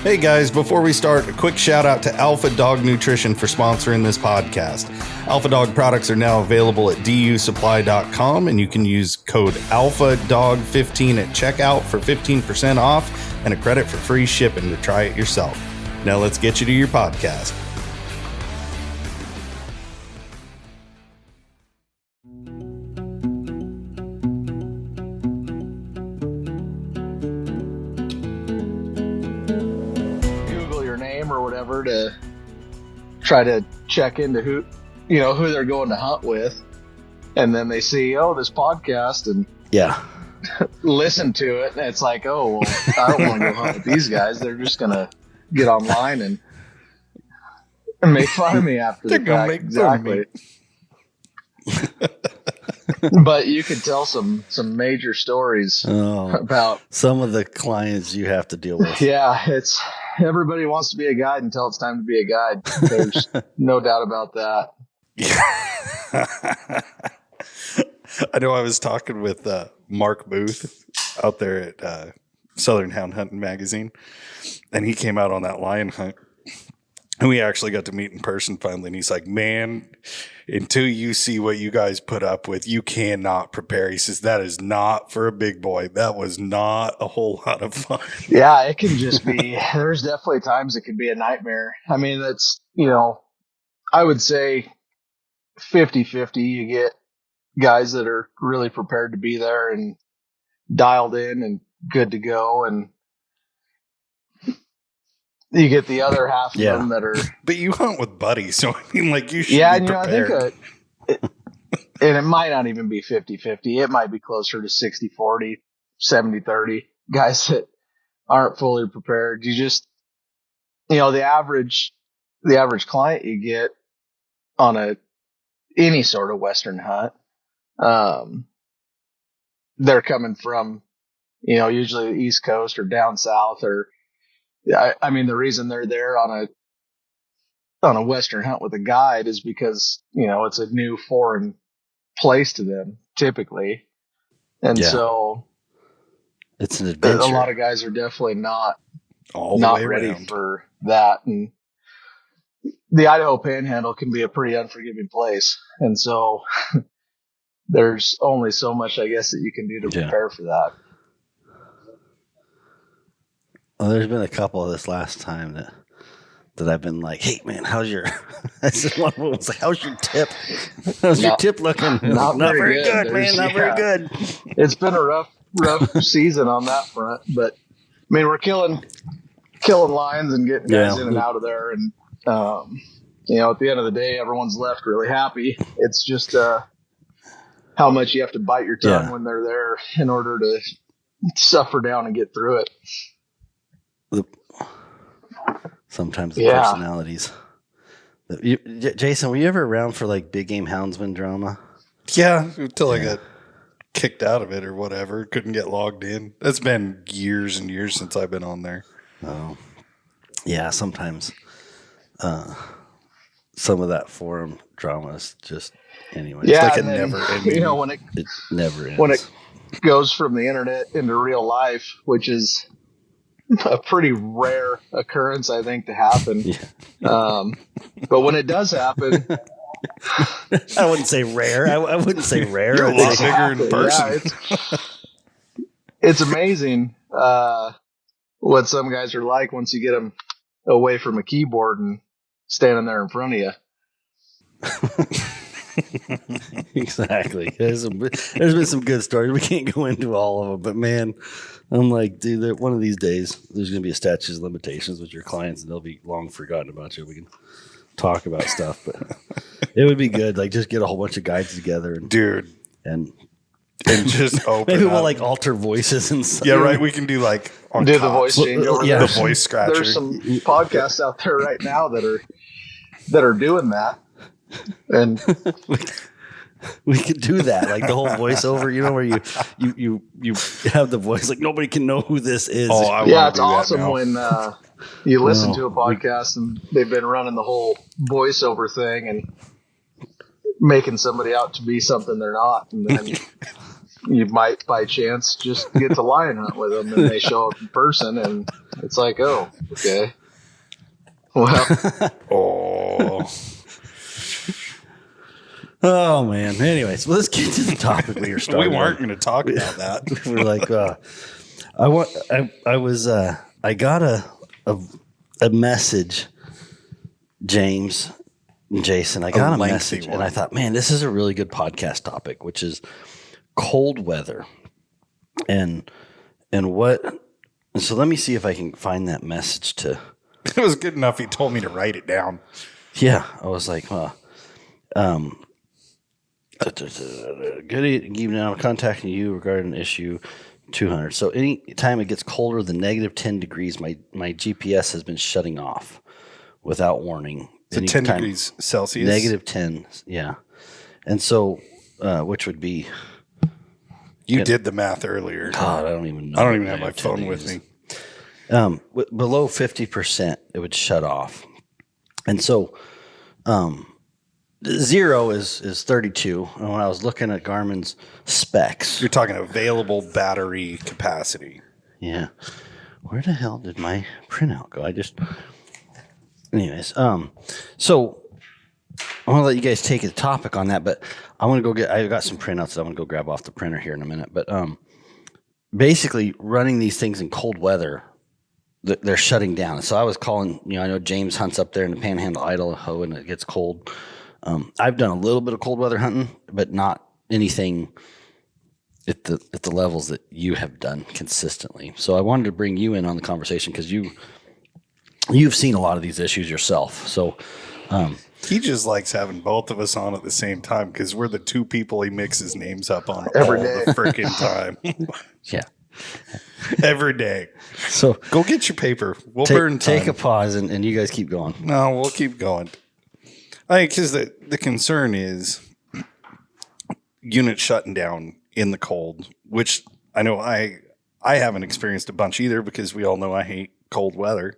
Hey guys, before we start, a quick shout out to Alpha Dog Nutrition for sponsoring this podcast. Alpha Dog products are now available at dusupply.com, and you can use code ALPHADOG15 at checkout for 15% off and a credit for free shipping to try it yourself. Now let's get you to your podcast. To try to check into who they're going to hunt with, and then they see this podcast and listen to it, and it's like, oh well, I don't want to go hunt with these guys. They're just gonna get online and make fun of me after the fact. Exactly. But you could tell some major stories about some of the clients you have to deal with. Yeah, everybody wants to be a guide until it's time to be a guide. There's no doubt about that. I know I was talking with Mark Booth out there at Southern Hound Hunting Magazine, and he came out on that lion hunt. And we actually got to meet in person finally. And he's like, man, until you see what you guys put up with, you cannot prepare. He says, that is not for a big boy. That was not a whole lot of fun. Yeah, it can just be, there's definitely times it can be a nightmare. I mean, that's, I would say 50-50. You get guys that are really prepared to be there and dialed in and good to go. And you get the other half of them that are. But you hunt with buddies, so I mean, like, you should be prepared. I think and it might not even be 50-50. It might be closer to 60-40, 70-30. Guys that aren't fully prepared. You just, the average client you get on any sort of Western hunt, they're coming from, usually the East Coast or down south or. I mean, the reason they're there on a Western hunt with a guide is because, it's a new foreign place to them typically. And so it's an adventure. A lot of guys are definitely not ready around for that. And the Idaho Panhandle can be a pretty unforgiving place. And so there's only so much, I guess, that you can do to prepare for that. Well, there's been a couple of this last time that I've been like, hey man, how's your one was like, how's your tip? How's your tip looking? Not very good, man. Not very good. It's been a rough season on that front, but I mean, we're killing lions and getting guys in and out of there, and at the end of the day, everyone's left really happy. It's just how much you have to bite your tongue when they're there in order to suffer down and get through it. Sometimes the personalities. Jason, were you ever around for like big game houndsman drama? Yeah, until I got kicked out of it or whatever. Couldn't get logged in. That's been years and years since I've been on there. Oh, yeah. Sometimes some of that forum drama is just anyway. Yeah, it's like it never ends. It never ends. When it goes from the internet into real life, which is a pretty rare occurrence, I think, to happen. Yeah. But when it does happen, I wouldn't say rare. I wouldn't say rare. You're a lot bigger in person. Yeah, it's amazing what some guys are like once you get them away from a keyboard and standing there in front of you. Exactly. There's been some good stories. We can't go into all of them, but man, I'm like, dude, one of these days there's going to be a statute of limitations with your clients, and they'll be long forgotten about you. We can talk about stuff, but it would be good. Like, just get a whole bunch of guides together, and just open. Maybe we'll like alter voices and stuff. Yeah, right. We can do like the voice change over there. The voice scratcher. There's some podcasts out there right now that are doing that. And we could do that, like the whole voiceover, where you have the voice, like nobody can know who this is. It's awesome when you listen to a podcast and they've been running the whole voiceover thing and making somebody out to be something they're not, and then you might by chance just get to lion hunt with them, and they show up in person, and it's like, oh, okay, well, Oh, Oh man. Anyways, let's get to the topic we were starting. we weren't going to talk about that. We're like, I got a message, James and Jason. I got a message, and I thought, man, this is a really good podcast topic, which is cold weather, and what. And so let me see if I can find that message to. It was good enough. He told me to write it down. Yeah, I was like, good evening. I'm contacting you regarding issue 200. So any time it gets colder than negative 10 degrees, my GPS has been shutting off without warning. So 10 degrees Celsius? Negative 10, yeah. And so, which would be... You did the math earlier. God, I don't even know. I don't even have my phone with me. Below 50%, it would shut off. And so... 0 is 32. And when I was looking at Garmin's specs, You're talking available battery capacity. Yeah. Where the hell did my printout go? Anyways, so I want to let you guys take a topic on that, but I want to go I've got some printouts that I'm going to go grab off the printer here in a minute. But basically running these things in cold weather, they're shutting down. So I was calling, I know James hunts up there in the Panhandle, Idaho, and it gets cold. I've done a little bit of cold weather hunting, but not anything at the levels that you have done consistently. So I wanted to bring you in on the conversation because you've seen a lot of these issues yourself. So he just likes having both of us on at the same time because we're the two people he mixes names up on every all day. the freaking time. Yeah. Every day. So go get your paper. We'll burn time. Take a pause and you guys keep going. No, we'll keep going. I think because the concern is units shutting down in the cold, which I know I haven't experienced a bunch either because we all know I hate cold weather.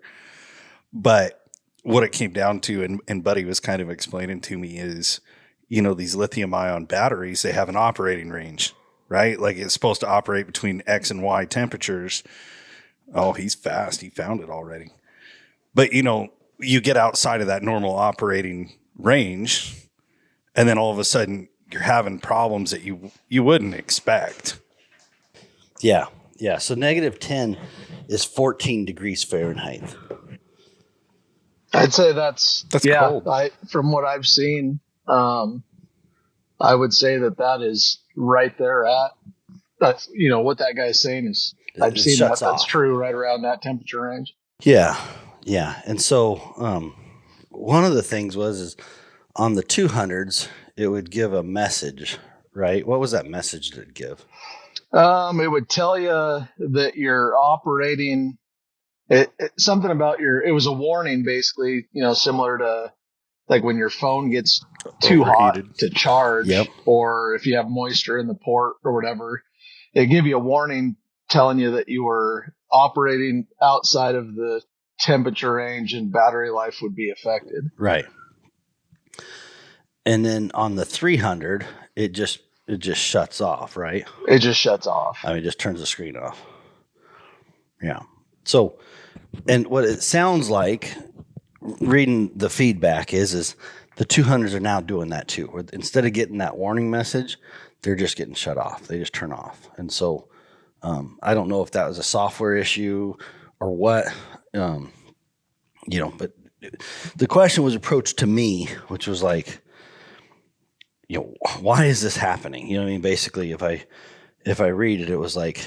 But what it came down to, and Buddy was kind of explaining to me is, these lithium ion batteries, they have an operating range, right? Like it's supposed to operate between X and Y temperatures. Oh, he's fast. He found it already. But, you get outside of that normal operating range, and then all of a sudden you're having problems that you wouldn't expect. Yeah. So negative 10 is 14 degrees Fahrenheit. I'd say that's cold. From what I've seen, I would say that is right there at what that guy's saying is. I've seen that's true right around that temperature range. Yeah. And so one of the things is on the 200s, it would give a message, right? What was that message that it'd give? It would tell you that you're operating something about it was a warning basically, similar to like when your phone gets too overheated, hot to charge, yep, or if you have moisture in the port or whatever, it give you a warning telling you that you were operating outside of the temperature range and battery life would be affected. Right. And then on the 300, it just shuts off, right? It just shuts off. I mean, it just turns the screen off. Yeah. So, and what it sounds like, reading the feedback is the 200s are now doing that too. Where instead of getting that warning message, they're just getting shut off. They just turn off. And so, I don't know if that was a software issue or what, but the question was approached to me, which was like, why is this happening? You know what I mean? Basically, if I read it, it was like,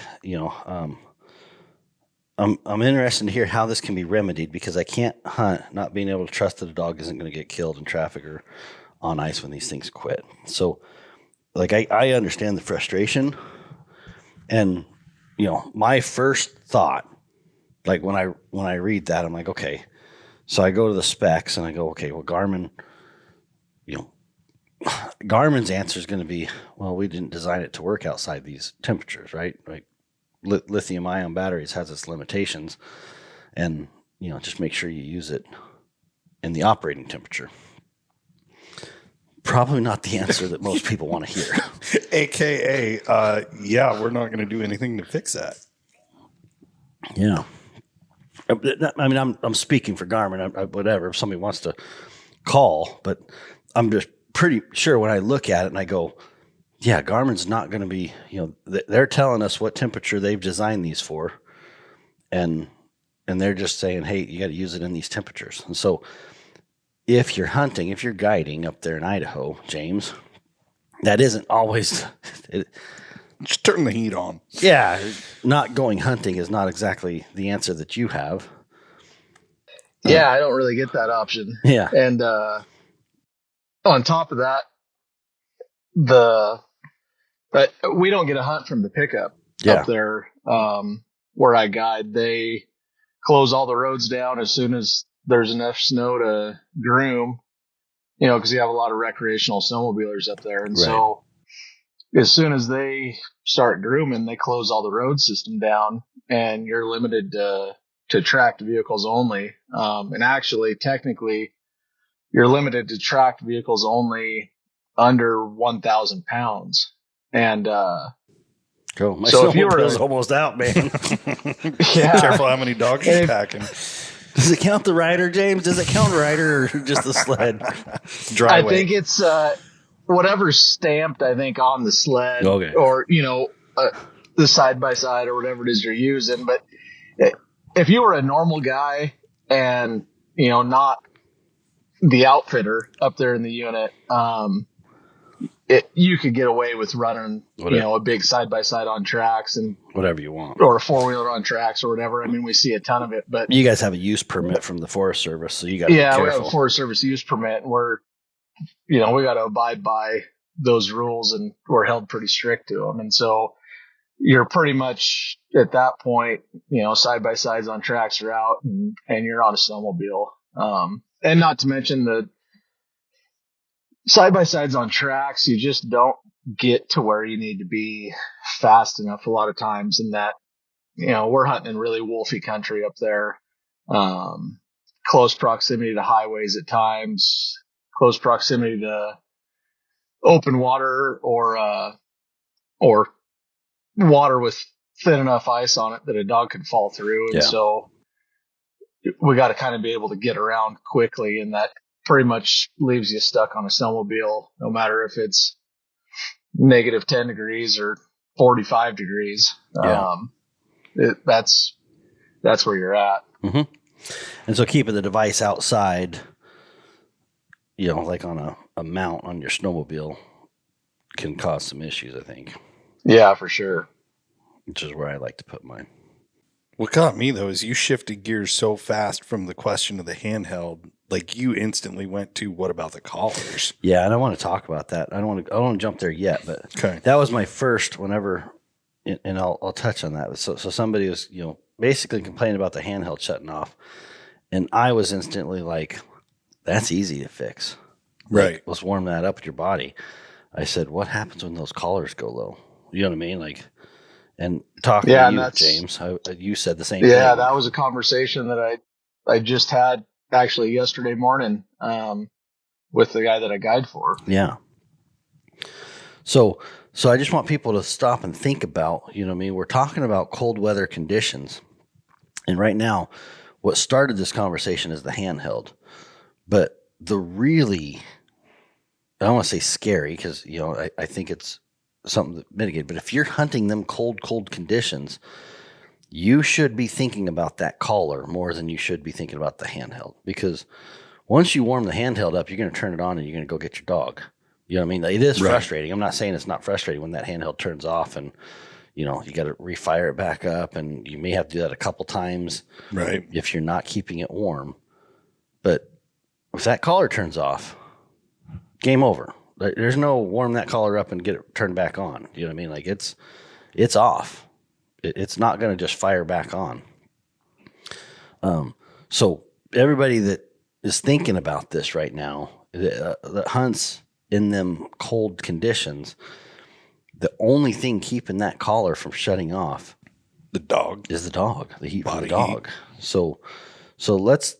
I'm interested to hear how this can be remedied because I can't hunt not being able to trust that a dog isn't going to get killed in traffic or on ice when these things quit. So, like, I understand the frustration, and my first thought, like when I read that, I'm like, okay. So I go to the specs and I go, okay, well, Garmin's answer is going to be, well, we didn't design it to work outside these temperatures, right? Like lithium ion batteries has its limitations, and just make sure you use it in the operating temperature. probably not the answer that most people want to hear. AKA, yeah, we're not going to do anything to fix that. Yeah. I mean, I'm speaking for Garmin, whatever, if somebody wants to call, but I'm just pretty sure when I look at it and I go, yeah, Garmin's not going to be, they're telling us what temperature they've designed these for. And they're just saying, hey, you got to use it in these temperatures. And so if you're hunting, if you're guiding up there in Idaho, James, that isn't always. Just turn the heat on. Yeah, not going hunting is not exactly the answer that you have. Yeah, I don't really get that option. Yeah. And on top of that, we don't get a hunt from the pickup up there where I guide. They close all the roads down as soon as there's enough snow to groom, because you have a lot of recreational snowmobilers up there. And so as soon as they start grooming, they close all the road system down and you're limited to tracked vehicles only. And actually, technically, you're limited to tracked vehicles only under 1,000 pounds. And cool. My so if you were snowmobile's almost out, man. Yeah. Careful how many dogs you're packing. Does it count the rider, James? Does it count rider or just the sled? I think it's whatever's stamped, I think, on the sled or, the side-by-side or whatever it is you're using. But if you were a normal guy and, not the outfitter up there in the unit, you could get away with running, a big side-by-side on tracks and whatever you want, or a four-wheeler on tracks or whatever. I mean, we see a ton of it, but you guys have a use permit from the Forest Service, so you got to be careful. We have a Forest Service use permit, and we're, we got to abide by those rules, and we're held pretty strict to them. And so you're pretty much at that point, side-by-sides on tracks are out, and you're on a snowmobile. And not to mention the side-by-sides on tracks, you just don't get to where you need to be fast enough a lot of times. And that, we're hunting in really wolfy country up there. Close proximity to highways at times, close proximity to open water or water with thin enough ice on it that a dog could fall through. And so we got to kind of be able to get around quickly, and that pretty much leaves you stuck on a snowmobile, no matter if it's negative 10 degrees or 45 degrees. That's where you're at. Mm-hmm. And so keeping the device outside, like on a mount on your snowmobile can cause some issues, I think. Yeah, for sure. Which is where I like to put mine. What got me, though, is you shifted gears so fast from the question of the handheld. Like, you instantly went to, what about the collars? Yeah, and I want to talk about that. I don't want to jump there yet, but that was my first whenever, and I'll touch on that. So somebody was, basically complaining about the handheld shutting off, and I was instantly like, that's easy to fix. Right. Let's warm that up with your body. I said, what happens when those collars go low? You know what I mean? Like, and talking to you, James, you said the same thing. Yeah, that was a conversation that I just had actually yesterday morning with the guy that I guide for. Yeah. So I just want people to stop and think about, we're talking about cold weather conditions. And right now, what started this conversation is the handheld. But the really, I don't want to say scary because, I think it's something that mitigated. But if you're hunting them cold conditions, you should be thinking about that collar more than you should be thinking about the handheld. Because once you warm the handheld up, you're going to turn it on and you're going to go get your dog. You know what I mean? It is frustrating. I'm not saying it's not frustrating when that handheld turns off and, you got to refire it back up, and you may have to do that a couple times if you're not keeping it warm. But if that collar turns off, game over. There's no warm that collar up and get it turned back on. You know what I mean? Like it's off. It's not going to just fire back on. So everybody that is thinking about this right now, that hunts in them cold conditions, the only thing keeping that collar from shutting off the dog is the heat from the dog. So let's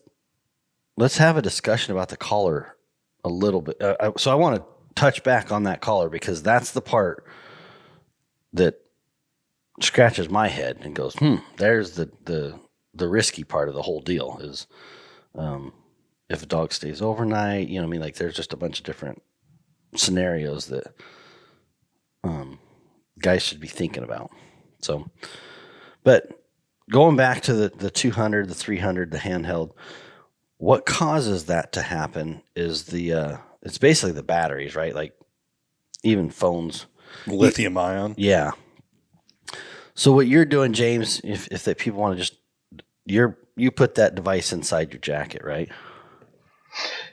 have a discussion about the collar a little bit. So I want to touch back on that collar, because that's the part that scratches my head and goes, there's the risky part of the whole deal is, if a dog stays overnight, you know what I mean? Like, there's just a bunch of different scenarios that guys should be thinking about. So, but going back to the 200, the 300, the handheld, what causes that to happen is it's basically the batteries, right? Like even phones. Lithium ion. Yeah. So what you're doing, James, if that people want to just, you put that device inside your jacket, right?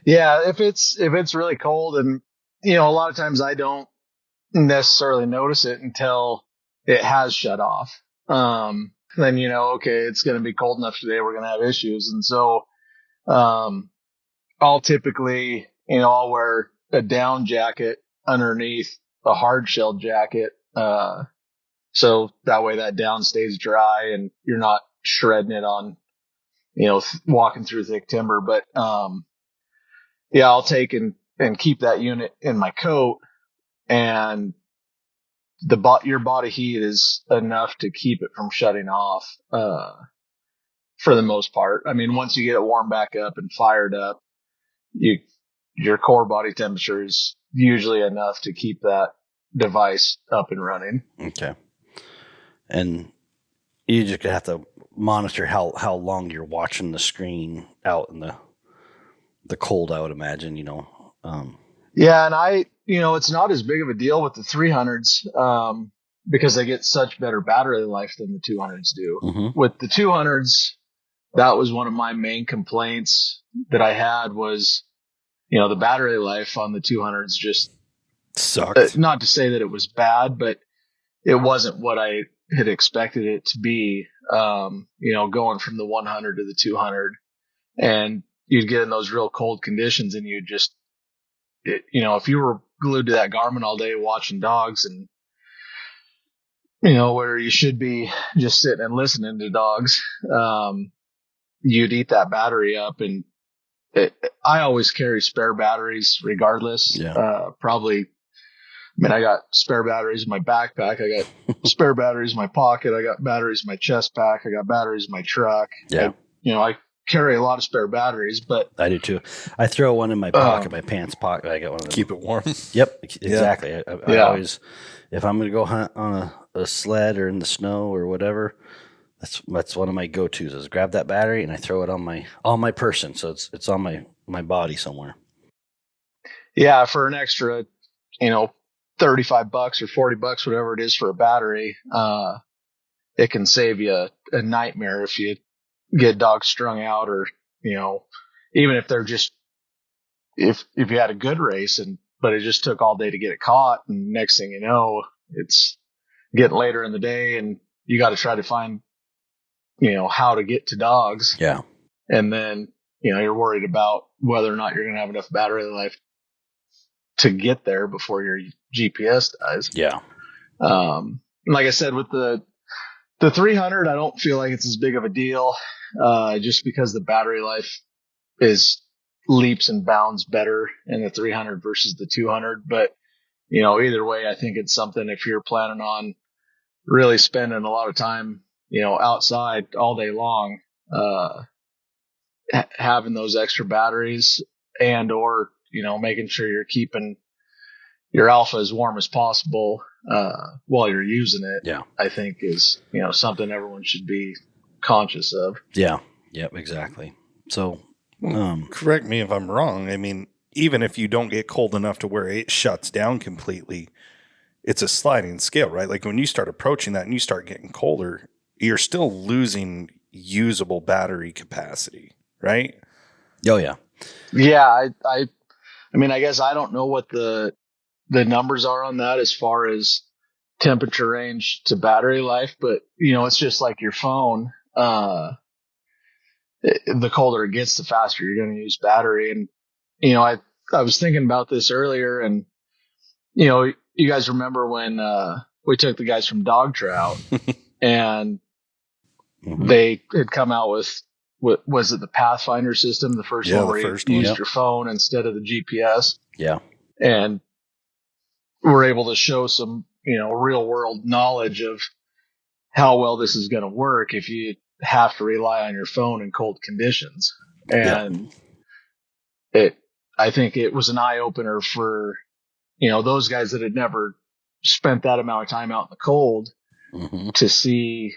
Yeah, if it's really cold, and a lot of times I don't necessarily notice it until it has shut off. Then okay, it's going to be cold enough today. We're going to have issues, and so I'll typically I'll wear a down jacket underneath a hard shell jacket, so that way that down stays dry and you're not shredding it on walking through thick timber. But yeah, I'll take and keep that unit in my coat, and your body heat is enough to keep it from shutting off, for the most part. I mean, once you get it warmed back up and fired up, your core body temperature is usually enough to keep that device up and running. Okay. And you just have to monitor how long you're watching the screen out in the cold, I would imagine, Yeah, and it's not as big of a deal with the 300s, because they get such better battery life than the 200s do. Mm-hmm. With the 200s, that was one of my main complaints that I had was, the battery life on the 200s just sucked. Not to say that it was bad, but it wasn't what I had expected it to be. Going from the 100 to the 200, and you'd get in those real cold conditions, and you'd just, if you were glued to that Garmin all day watching dogs, and where you should be just sitting and listening to dogs, you'd eat that battery up. And I always carry spare batteries regardless. Yeah. I got spare batteries in my backpack. I got spare batteries in my pocket. I got batteries in my chest pack. I got batteries in my truck. Yeah. I carry a lot of spare batteries, but I do too. I throw one in my pocket, my pants pocket. I got one of them. Keep it warm. Yep, exactly. Yeah. I always, if I'm going to go hunt on a sled or in the snow or whatever, that's one of my go-tos is grab that battery and I throw it on my person, so it's on my body somewhere. Yeah, for an extra, $35 or $40, whatever it is for a battery, it can save you a nightmare if you get dogs strung out, or even if they're just if you had a good race but it just took all day to get it caught, and next thing you know, it's getting later in the day and you got to try to find how to get to dogs. Yeah. And then you're worried about whether or not you're going to have enough battery life to get there before your GPS dies. Yeah. Like I said, with the 300, I don't feel like it's as big of a deal, just because the battery life is leaps and bounds better in the 300 versus the 200. But, either way, I think it's something, if you're planning on really spending a lot of time, outside all day long, having those extra batteries or making sure you're keeping your alpha as warm as possible while you're using it, yeah, I think is something everyone should be conscious of. Yeah. Yep. Exactly. So, correct me if I'm wrong. I mean, even if you don't get cold enough to where it shuts down completely, it's a sliding scale, right? Like when you start approaching that and you start getting colder, you're still losing usable battery capacity, right? Oh yeah. Yeah. I mean, I guess I don't know what the numbers are on that as far as temperature range to battery life, but it's just like your phone. The colder it gets, the faster you're going to use battery. And I was thinking about this earlier, and you guys remember when we took the guys from Dog Trout and Mm-hmm. they had come out with was it the Pathfinder system, the first one where you used your phone instead of the GPS? Yeah. And we're able to show some, real world knowledge of how well this is going to work if you have to rely on your phone in cold conditions. And I think it was an eye opener for, those guys that had never spent that amount of time out in the cold to see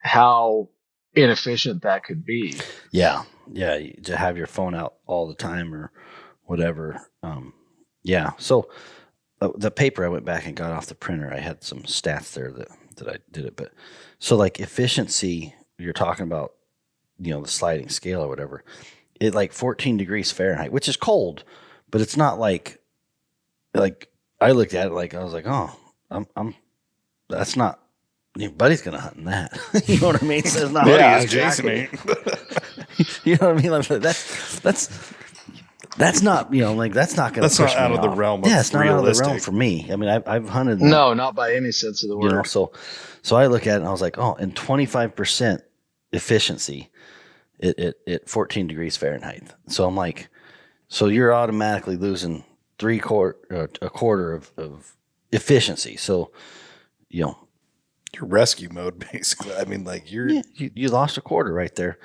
how inefficient that could be. Yeah. To have your phone out all the time or whatever. So the paper I went back and got off the printer, I had some stats there that I did it. But so like efficiency, you're talking about, the sliding scale or whatever, it like 14 degrees Fahrenheit, which is cold, but it's not like I looked at it like, I was like, oh, that's not, Buddy's going to hunt in that. You know what I mean? So it's not Jason. You know what I mean? Like that's not, that's not going to That's not out of the realm of it's not out of the realm realistic. for me. I mean, I've hunted. No, not by any sense of the word. So I look at it and I was like, oh, and 25% efficiency at 14 degrees Fahrenheit. So I'm like, so you're automatically losing a quarter of efficiency. So, your rescue mode, basically. I mean, like you lost a quarter right there,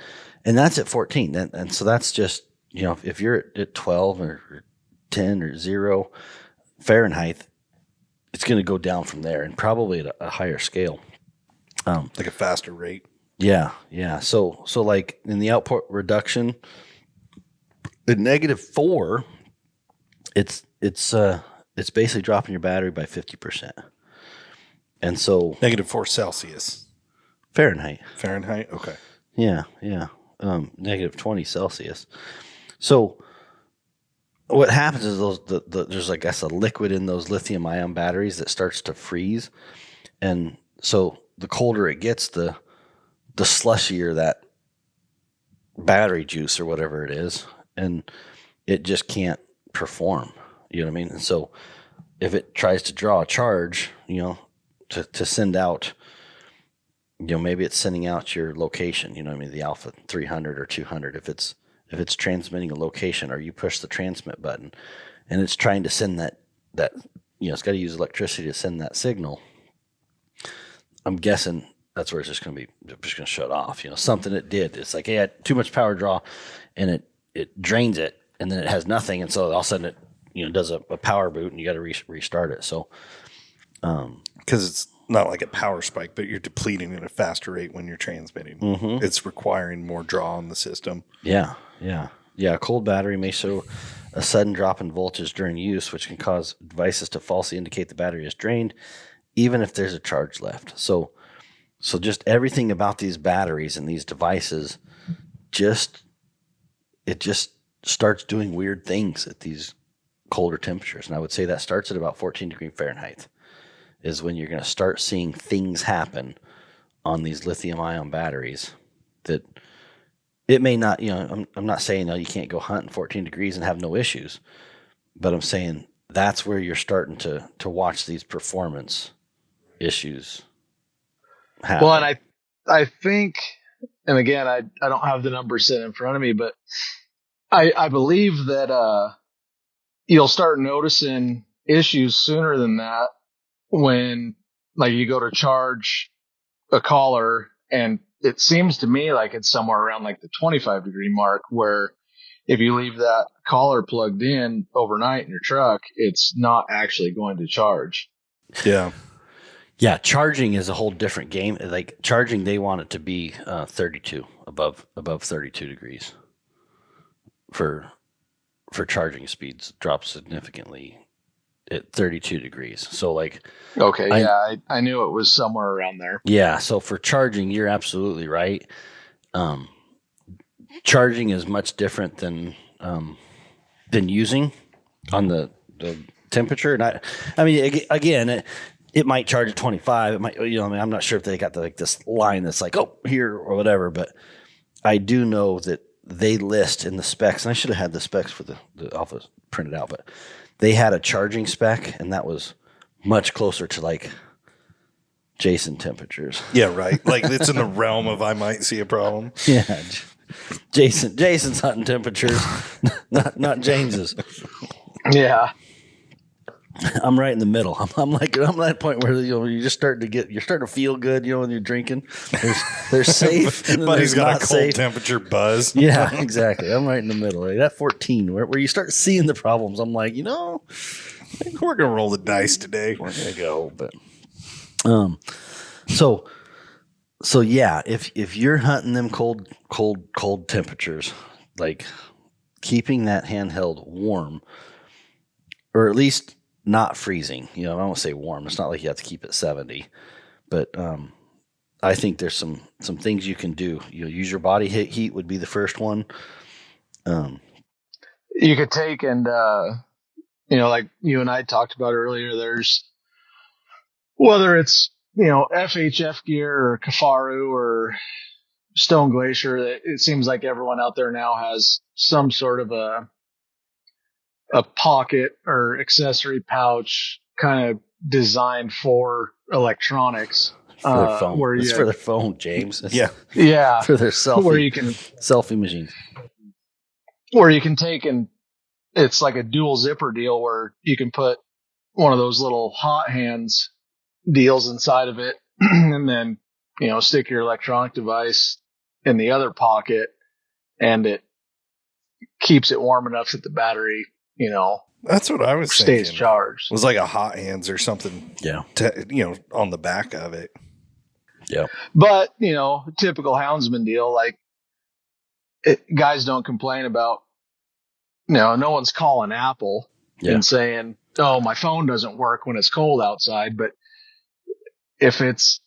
and that's at 14. And so that's just, if you're at 12 or 10 or 0 Fahrenheit, it's going to go down from there, and probably at a higher scale, like a faster rate. Yeah. So like in the output reduction, at -4, it's basically dropping your battery by 50%. And so -4 Celsius. Fahrenheit. Okay. Yeah. -20 Celsius. So what happens is there's, I guess, a liquid in those lithium ion batteries that starts to freeze. And so the colder it gets, the slushier that battery juice or whatever it is, and it just can't perform. You know what I mean? And so if it tries to draw a charge, to send out, maybe it's sending out your location, the Alpha 300 or 200, if it's transmitting a location, or you push the transmit button and it's trying to send that, it's got to use electricity to send that signal. I'm guessing that's where it's just going to shut off. Something it did. It's like, hey, too much power draw, and it drains it, and then it has nothing, and so all of a sudden it does a power boot, and you got to restart it. So, because it's not like a power spike, but you're depleting at a faster rate when you're transmitting. It's requiring more draw on the system. Yeah. A cold battery may show a sudden drop in voltage during use, which can cause devices to falsely indicate the battery is drained, even if there's a charge left. So just everything about these batteries and these devices, it just starts doing weird things at these colder temperatures. And I would say that starts at about 14 degrees Fahrenheit is when you're going to start seeing things happen on these lithium ion batteries that it may not, I'm not saying, you can't go hunt in 14 degrees and have no issues, but I'm saying that's where you're starting to watch these performance issues happen. Well, and I think, and again, I don't have the numbers set in front of me, but I believe that you'll start noticing issues sooner than that when, like, you go to charge a collar, and it seems to me like it's somewhere around like the 25 degree mark, where if you leave that collar plugged in overnight in your truck, it's not actually going to charge. Yeah. Yeah, charging is a whole different game. Like charging, they want it to be 32 above 32 degrees for charging speeds drop significantly at 32 degrees. So like, okay, I knew it was somewhere around there. Yeah, so for charging, you're absolutely right. Charging is much different than using on the temperature. And I mean, again, it might charge at 25. It might, I'm not sure if they got this line that's like, oh, here or whatever. But I do know that they list in the specs, and I should have had the specs for the Alpha printed out, but they had a charging spec, and that was much closer to like Jason temperatures. Yeah, right. Like it's in the realm of I might see a problem. Yeah, Jason's hunting temperatures, not James's. Yeah. I'm right in the middle. I'm at that point where you're starting to feel good, when you're drinking. There's safe, and then but he's there's got not a cold safe. temperature buzz. Yeah, exactly. I'm right in the middle. Like that 14, where you start seeing the problems. I'm like, we're gonna roll the dice today. We're gonna go, but so yeah, if you're hunting them cold temperatures, like keeping that handheld warm, or at least not freezing. I don't want to say warm. It's not like you have to keep it 70, but I think there's some things you can do. Use your body heat would be the first one. You could take and like you and I talked about earlier. There's whether it's FHF gear or Kafaru or Stone Glacier. It seems like everyone out there now has some sort of a pocket or accessory pouch kind of designed for electronics. For their phone. It's for their phone, James. Yeah. For their selfie. Where you can selfie machine. Where you can take and it's like a dual zipper deal where you can put one of those little hot hands deals inside of it and then, stick your electronic device in the other pocket and it keeps it warm enough that the battery, that's what I was stays thinking. Charged. It was like a hot hands or something. Yeah. On the back of it. Yeah. But, typical houndsman deal, like guys don't complain about, no one's calling Apple and saying, oh, my phone doesn't work when it's cold outside. But if it's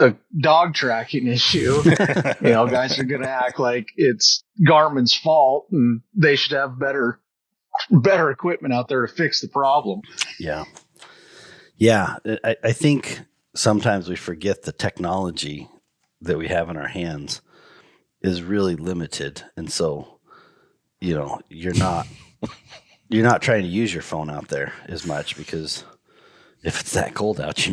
a dog tracking issue, guys are going to act like it's Garmin's fault and they should have better equipment out there to fix the problem. Yeah. Yeah. I think sometimes we forget the technology that we have in our hands is really limited. And so, you're not trying to use your phone out there as much because if it's that cold out, it's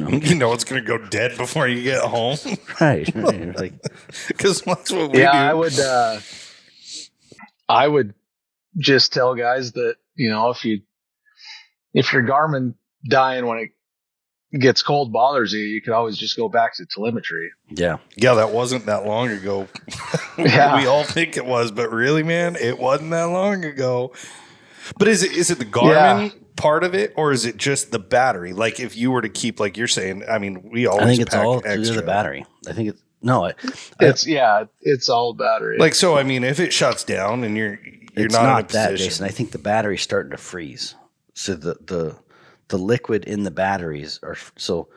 going to go dead before you get home. Right. Like, because that's what we do. I would just tell guys that, if your Garmin dying when it gets cold bothers you could always just go back to telemetry. Yeah. Yeah, that wasn't that long ago. Yeah. We all think it was, but really, man, it wasn't that long ago. But is it the Garmin part of it, or is it just the battery? Like if you were to keep, like you're saying, I mean, we always I think it's pack all extra. to the battery. I think it's all battery. Like, so, I mean, if it shuts down and you're it's not in a that, position. Jason. I think the battery's starting to freeze. So the liquid in the batteries are so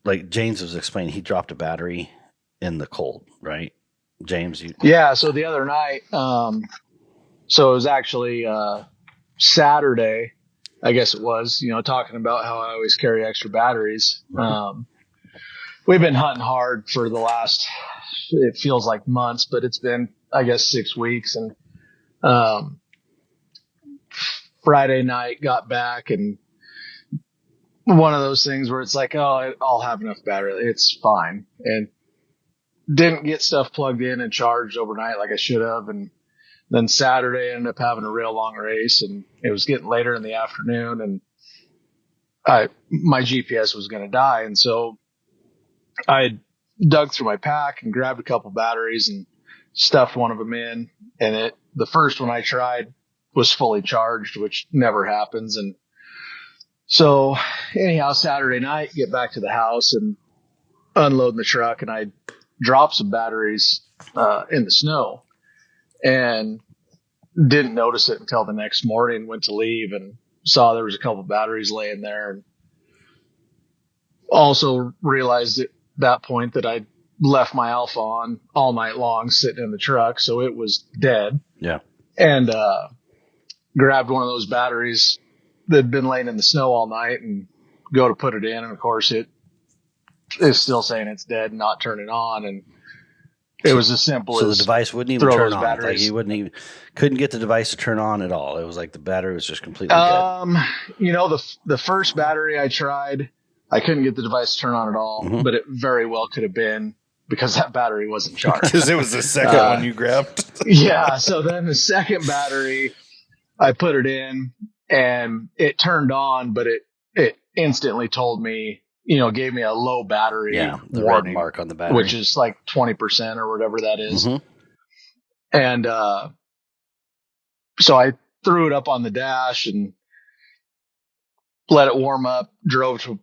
like James was explaining, he dropped a battery in the cold, right? James, so the other night, so it was actually Saturday, I guess it was, talking about how I always carry extra batteries. We've been hunting hard for the last, it feels like months, but it's been, I guess, 6 weeks. And Friday night got back and one of those things where it's like, oh, I'll have enough battery. It's fine. And didn't get stuff plugged in and charged overnight like I should have. And then Saturday I ended up having a real long race and it was getting later in the afternoon and my GPS was going to die. And so I dug through my pack and grabbed a couple batteries and stuffed one of them in. And the first one I tried was fully charged, which never happens. And so anyhow, Saturday night, get back to the house and unloading the truck, and I dropped some batteries in the snow and didn't notice it until the next morning. Went to leave and saw there was a couple batteries laying there, and also realized at that point that I'd left my Alpha on all night long sitting in the truck, so it was dead. Yeah. And grabbed one of those batteries that had been laying in the snow all night and go to put it in, and of course it is still saying it's dead and not turning on. And it was as simple as so the device wouldn't even turn on. Batteries. Like he couldn't get the device to turn on at all. It was like the battery was just completely dead. The first battery I tried, I couldn't get the device to turn on at all, but it very well could have been because that battery wasn't charged. Because it was the second one you grabbed. Yeah. So then the second battery, I put it in and it turned on, but it instantly told me, gave me a low battery the warning, red mark on the battery, which is like 20% or whatever that is. Mm-hmm. And so I threw it up on the dash and let it warm up, drove to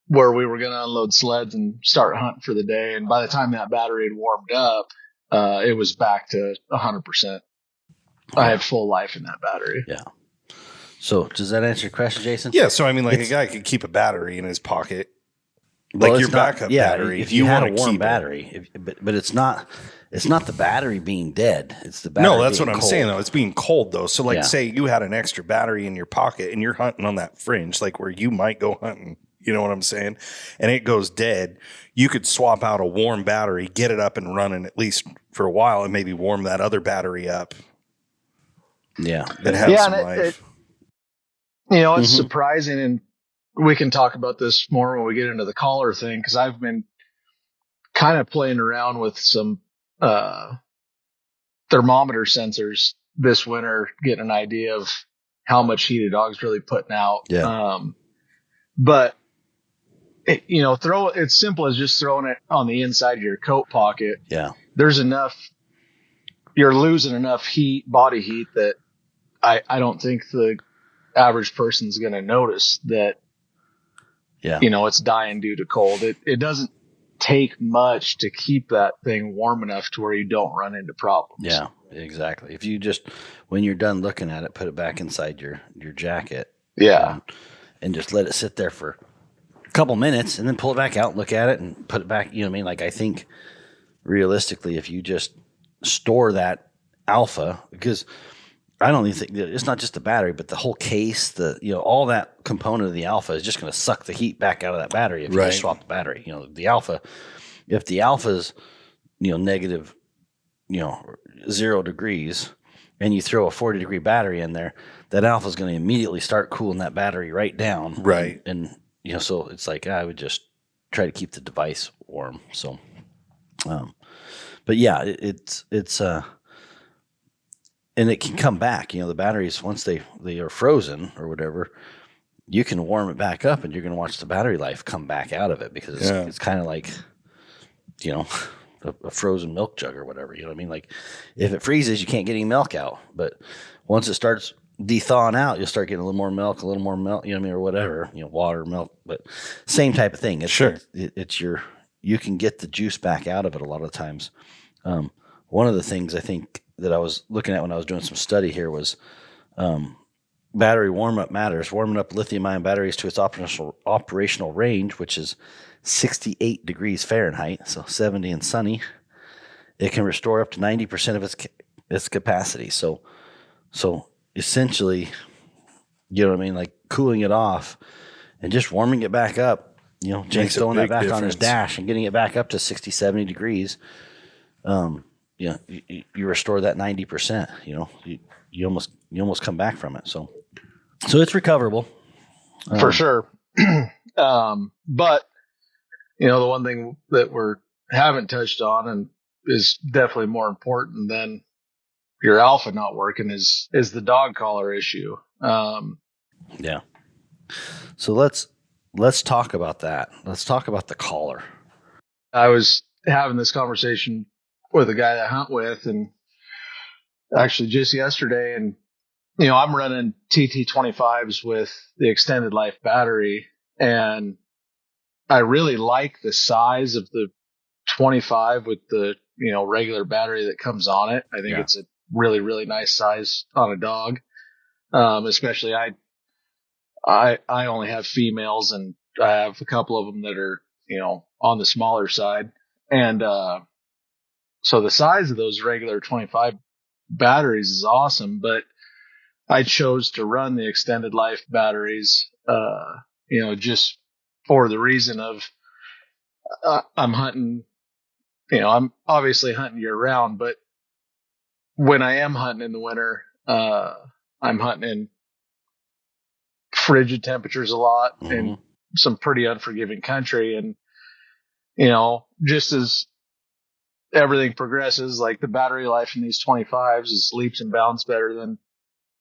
where we were going to unload sleds and start hunting for the day. And by the time that battery had warmed up, it was back to 100%. I had full life in that battery. Yeah. So does that answer your question, Jason? Yeah. So I mean, like a guy could keep a battery in his pocket, Well, like your backup battery. If you had a warm keep battery, but it's not the battery being dead. It's the battery. No, that's what I'm cold. saying though. It's being cold though. So like, say you had an extra battery in your pocket and you're hunting on that fringe, like where you might go hunting. You know what I'm saying? And it goes dead. You could swap out a warm battery, get it up and running at least for a while, and maybe warm that other battery up. Yeah, and have some life. It's surprising, and we can talk about this more when we get into the collar thing, because I've been kind of playing around with some thermometer sensors this winter, getting an idea of how much heat a dog's really putting out. Yeah. But it's simple as just throwing it on the inside of your coat pocket. Yeah. There's you're losing enough body heat that I don't think the average person's going to notice that, it's dying due to cold. It doesn't take much to keep that thing warm enough to where you don't run into problems. Yeah, exactly. If you just, when you're done looking at it, put it back inside your jacket. Yeah. And just let it sit there for a couple minutes and then pull it back out and look at it and put it back. You know what I mean? Like, I think realistically, if you just store that alpha, because I don't even think it's not just the battery, but the whole case, all that component of the alpha is just going to suck the heat back out of that battery if you just swap the battery. The alpha, if the alpha is, negative, 0 degrees, and you throw a 40-degree battery in there, that alpha is going to immediately start cooling that battery right down. Right. And so it's like, I would just try to keep the device warm. So, but yeah, it's and it can come back. The batteries, once they are frozen or whatever, you can warm it back up and you're going to watch the battery life come back out of it, because it's kind of like, a frozen milk jug or whatever. You know what I mean? Like, if it freezes, you can't get any milk out. But once it starts de-thawing out, you'll start getting a little more milk, you know what I mean, or whatever, water, milk. But same type of thing. It's you can get the juice back out of it a lot of times. One of the things I think that I was looking at when I was doing some study here was battery warm-up matters. Warming up lithium-ion batteries to its operational range, which is 68 degrees Fahrenheit, so 70 and sunny. It can restore up to 90% of its capacity. So essentially, you know what I mean, like cooling it off and just warming it back up. Jake's throwing that back on his dash and getting it back up to 60, 70 degrees. You restore that 90%. You almost come back from it. So it's recoverable for sure. But the one thing that we haven't touched on and is definitely more important than your alpha not working is the dog collar issue. Yeah. So let's talk about that. Let's talk about the collar. I was having this conversation with a guy that I hunt with, and actually just yesterday, and I'm running TT25s with the extended life battery, and I really like the size of the 25 with the regular battery that comes on it. I think it's a really, really nice size on a dog. Especially I only have females, and I have a couple of them that are on the smaller side, and so the size of those regular 25 batteries is awesome, but I chose to run the extended life batteries, just for the reason of I'm hunting, I'm obviously hunting year round, but when I am hunting in the winter, I'm hunting in frigid temperatures a lot in some pretty unforgiving country. And, just as everything progresses, like the battery life in these 25s is leaps and bounds better than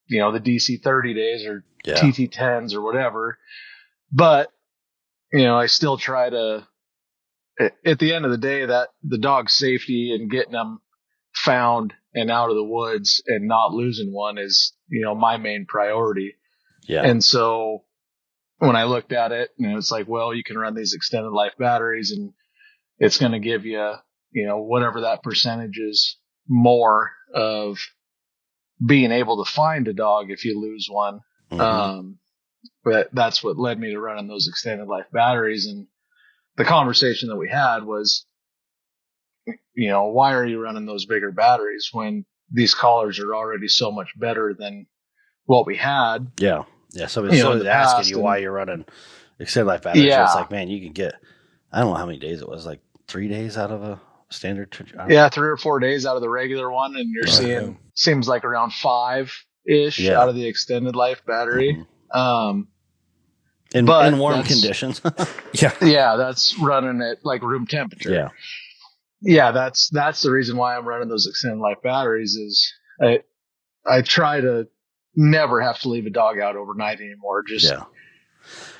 the DC 30 days or Yeah. TT 10s or whatever. But, I still try to, at the end of the day, that the dog's safety and getting them found and out of the woods and not losing one is, my main priority. Yeah. And so when I looked at it, it's like, well, you can run these extended life batteries and it's going to give you, whatever that percentage is more of being able to find a dog if you lose one. Mm-hmm. But that's what led me to running those extended life batteries. And the conversation that we had was, why are you running those bigger batteries when these collars are already so much better than what we had? Yeah. Yeah. So in it's the asking past, you why you're running extended life batteries. Yeah. So it's like, man, you can get, I don't know how many days it was, like 3 days out of a standard. 3 or 4 days out of the regular one. And you're seeing, seems like around 5-ish out of the extended life battery. Mm-hmm. But in warm conditions. Yeah. That's running at like room temperature. Yeah. Yeah. That's the reason why I'm running those extended life batteries is I try to never have to leave a dog out overnight anymore.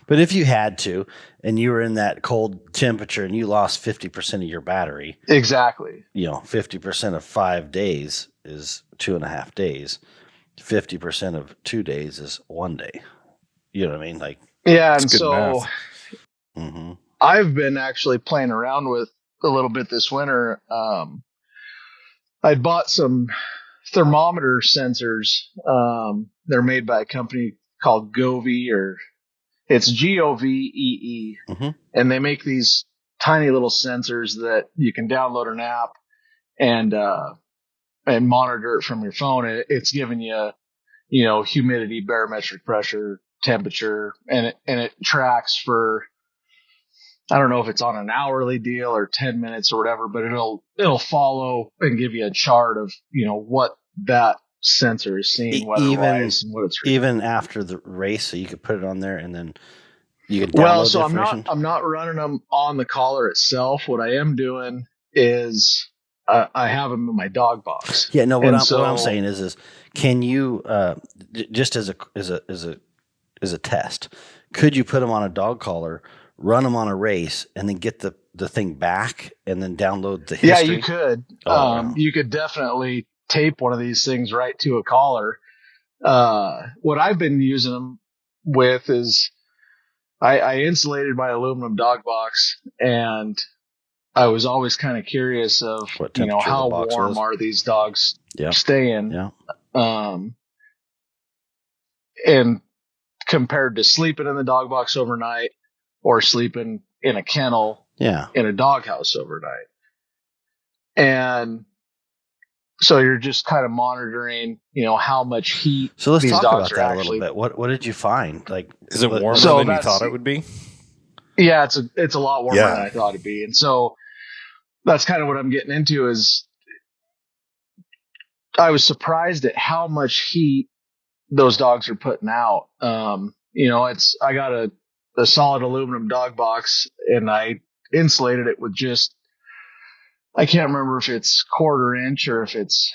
But if you had to, and you were in that cold temperature and you lost 50% of your battery. Exactly. 50% of 5 days is 2.5 days. 50% of 2 days is 1 day. You know what I mean? Like, yeah. And so mm-hmm. I've been actually playing around with a little bit this winter. I'd bought some thermometer sensors. They're made by a company called Govee, or it's Govee, mm-hmm. and they make these tiny little sensors that you can download an app and monitor it from your phone. It's giving you, humidity, barometric pressure, temperature, and it tracks for, I don't know if it's on an hourly deal or 10 minutes or whatever, but it'll follow and give you a chart of, what that sensor is seeing weather-wise and what it's reading. Even after the race, so you could put it on there and then you can download the information. I'm not running them on the collar itself. What I am doing is I have them in my dog box. Yeah, no. What I'm saying is can you just as a test, could you put them on a dog collar, run them on a race, and then get the thing back and then download the history? Yeah, you could. You could definitely tape one of these things right to a collar. What I've been using them with is I insulated my aluminum dog box, and I was always kind of curious of, how warm are these dogs staying? Yeah. And compared to sleeping in the dog box overnight or sleeping in a kennel in a doghouse overnight. And so you're just kind of monitoring, how much heat. So let's these talk dogs about that a little bit. What did you find? Like, is it warmer than you thought it would be? Yeah, it's a lot warmer than I thought it'd be. And so that's kind of what I'm getting into is I was surprised at how much heat those dogs are putting out. I got a solid aluminum dog box and I insulated it with just, I can't remember if it's 1/4 inch or if it's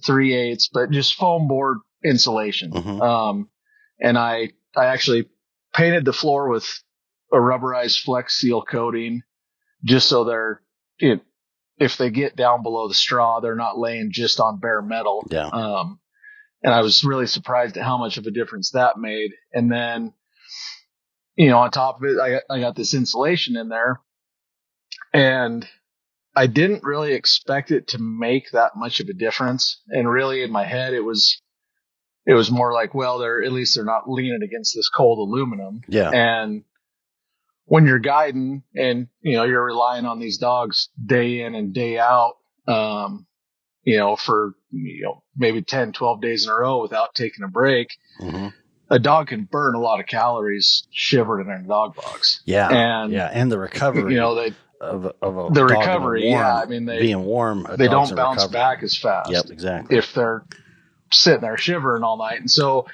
3/8, but just foam board insulation. Mm-hmm. And I actually painted the floor with a rubberized Flex Seal coating just so they're, if they get down below the straw, they're not laying just on bare metal. Yeah. And I was really surprised at how much of a difference that made. And then, on top of it, I got this insulation in there, and I didn't really expect it to make that much of a difference. And really in my head, it was more like, well, at least they're not leaning against this cold aluminum. Yeah. And when you're guiding and, you're relying on these dogs day in and day out, for, maybe 10, 12 days in a row without taking a break, mm-hmm. a dog can burn a lot of calories shivered in their dog box. Yeah. And the recovery, of a the dog recovery. Warm, I mean, being warm, they don't bounce back as fast. Yep, exactly. If they're sitting there shivering all night. And so